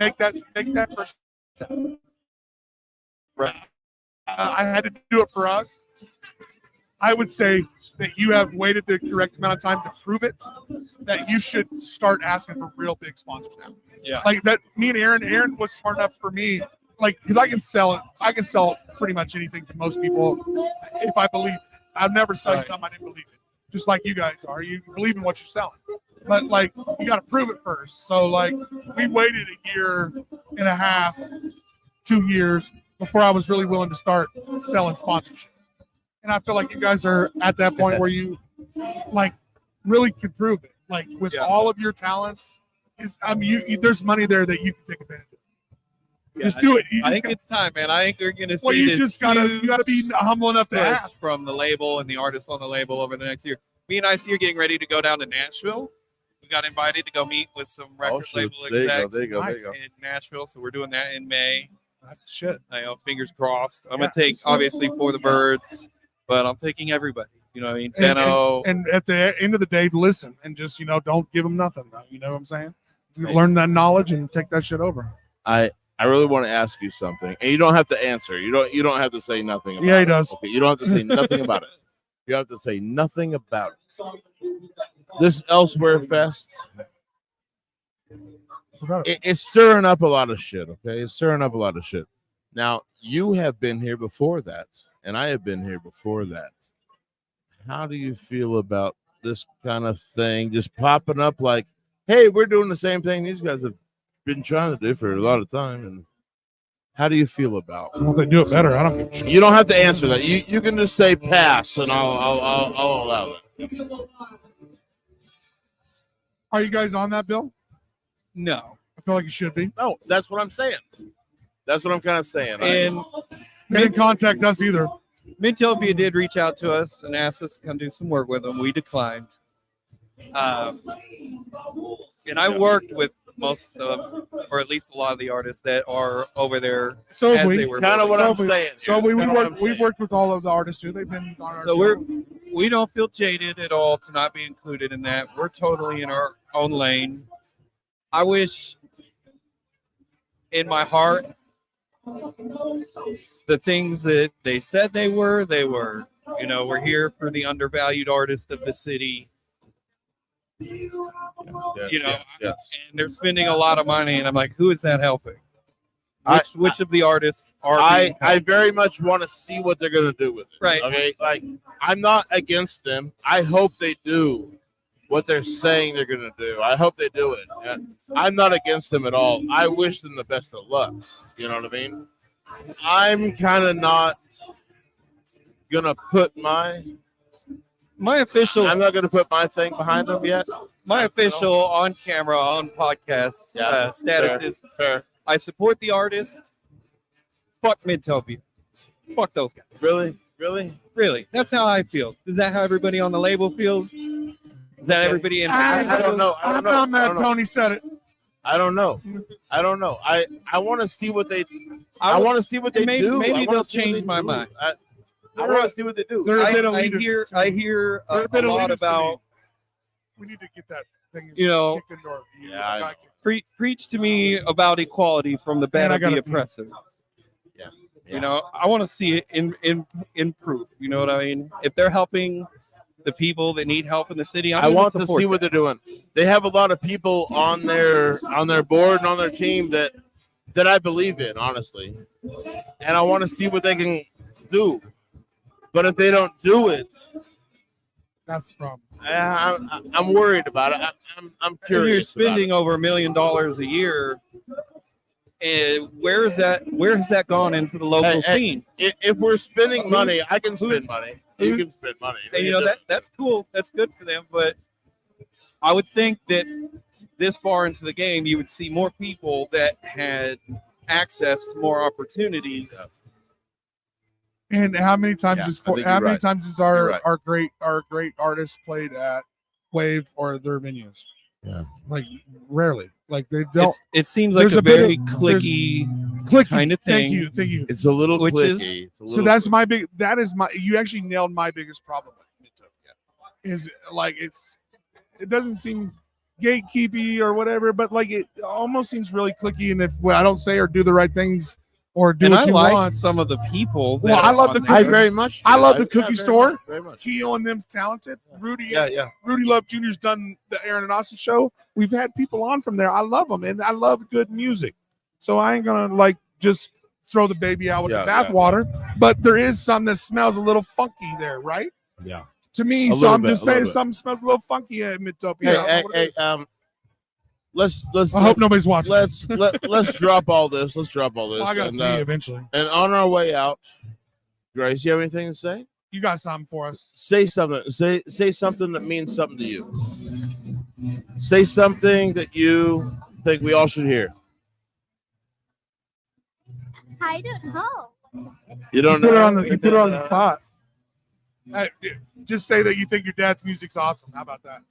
Take that first step. Right. I had to do it for us. I would say that you have waited the correct amount of time to prove it, that you should start asking for real big sponsors now. Yeah. Like that, me and Aaron was smart enough for me, like, because I can sell pretty much anything to most people if I believe it. I've never sold Right. something I didn't believe in. Just like you guys are. You believe in what you're selling. But like you got to prove it first. So like we waited a year and a half, 2 years before I was really willing to start selling sponsorship. And I feel like you guys are at that point where you like really can prove it. Like with all of your talents, there's money there that you can take advantage of. Yeah, Just do it. I think it's time, man. I think we're gonna see. Well, you this just gotta huge be humble enough to push ask. from the label and the artists on the label over the next year. Me and IC are getting ready to go down to Nashville. We got invited to go meet with some record label execs in Nashville, so we're doing that in May. That's the shit. I know, fingers crossed. I'm gonna take obviously For the Birds, but I'm taking everybody. You know what I mean? Benno. And at the end of the day, listen and just don't give them nothing. You know what I'm saying? Learn that knowledge and take that shit over. I really want to ask you something, and you don't have to answer. You don't have to say nothing about Yeah, he it. does. Okay, you don't have to say nothing about it. You have to say nothing about it. This Elsewhere Fest, it's stirring up a lot of shit, okay? It's stirring up a lot of shit. Now, you have been here before that, and I have been here before that. How do you feel about this kind of thing just popping up like, hey, we're doing the same thing these guys have been trying to do for a lot of time? And how do you feel about it? Well, if they do it better, I don't give a shit. You don't have to answer that. You can just say pass, and I'll allow it. Are you guys on that, Bill? No. I feel like you should be. No, that's what I'm saying. That's what I'm kind of saying. And They didn't contact us either. Mintopia did reach out to us and asked us to come do some work with them. We declined. And I worked with most of, or at least a lot of the artists that are over there. So as have we. they were Kind of what I'm So saying. So here. we've Kinda what I'm worked with all of the artists too. They've been on our So show. we don't feel jaded at all to not be included in that. We're totally in our own lane. I wish in my heart the things that they said they were. You know, we're here for the undervalued artist of the city. Yes, You know, yes. and they're spending a lot of money, and I'm like, who is that helping? I- Which of the artists are being I very much want to see what they're going to do with it. Right. Okay. Like, I'm not against them. I hope they do what they're saying they're going to do. I hope they do it. I'm not against them at all. I wish them the best of luck. You know what I mean? I'm kind of not going to put I'm not going to put my thing behind them yet. My official on camera, on podcast status fair, is fair. I support the artist. Fuck Midtopia. Fuck those guys. Really? Really. That's how I feel. Is that how everybody on the label feels? Is that everybody in? I don't know. I don't know. I'm mad Tony said it. I don't know. I want to see what they. I want to see what they do. Maybe they'll change my mind. I want to see what they do. They're a bit I elitist. hear They're a a bit lot elitist to about. me. We need to get that thing. You know, kicked into our view. Yeah, I know. Preach to me about equality from the bad Man, I of the gotta oppressive. Yeah. You know, I want to see it improve. You know what I mean? If they're helping the people that need help in the city, I want to see what they're doing. They have a lot of people on their board and on their team that I believe in, honestly, and I want to see what they can do. But if they don't do it, that's the problem. I'm worried about it. I'm curious. If you're spending over $1 million a year. And where has that gone into the local scene? If we're spending money, I can spend money. You can spend money. And, you know, that's cool. That's good for them. But I would think that this far into the game, you would see more people that had access to more opportunities. And how many times is our great artists played at Wave or their venues? Yeah, like rarely. Like they don't. It seems like a very clicky kind of thing. Thank you. It's a little Which clicky. So that's my big. That is my. You actually nailed my biggest problem with Midtopia. Is like it doesn't seem gatekeepy or whatever, but like it almost seems really clicky. And if I don't say or do the right things or do what you want, some of the people. Well, I love the. I very much. I love the cookie store. Very much. Keo and them's talented. Rudy. Yeah. Rudy Love Jr.'s done the Aaron and Austin show. We've had people on from there. I love them, and I love good music. So I ain't gonna like just throw the baby out with the bathwater. But there is some that smells a little funky there, right? Yeah. To me, so I'm just saying something smells a little funky at Midtopia. Hey, let's. I hope nobody's watching. Let's drop all this. Let's drop all this. Well, I gotta pee eventually. And on our way out, Grace, you have anything to say? You got something for us? Say something. Say something that means something to you. Say something that you think we all should hear. I don't know. You don't know. You put it on the spot. Hey, just say that you think your dad's music's awesome. How about that?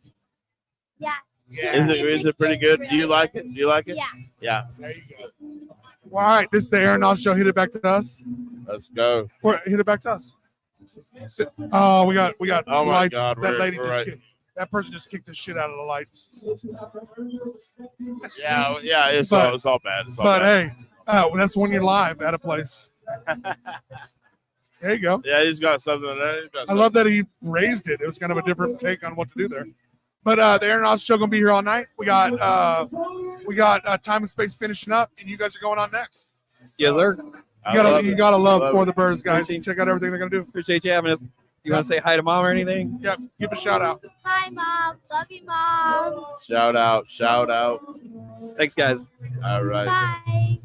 Yeah. Is it pretty good? Do you like it? Yeah. Yeah. There you go. Well, all right, this is the Aaron Oz show. Hit it back to us. Let's go. Hit it back to us. Oh, we got oh my lights. God, that lady we're just that person just kicked the shit out of the lights. Yeah, it's all bad. It's all but bad. hey, that's when you're live at a place. There you go. Yeah, he's got something there. I love that he raised it. It was kind of a different take on what to do there. But the Aaron Oz show gonna be here all night. We got Time and Space finishing up, and you guys are going on next. Yeah, sir. You gotta love For the Birds, guys. Check out everything they're gonna do. Appreciate you having us. You want to say hi to mom or anything? Yep. Give a shout out. Hi, Mom. Love you, Mom. Shout out. Thanks, guys. All right. Bye.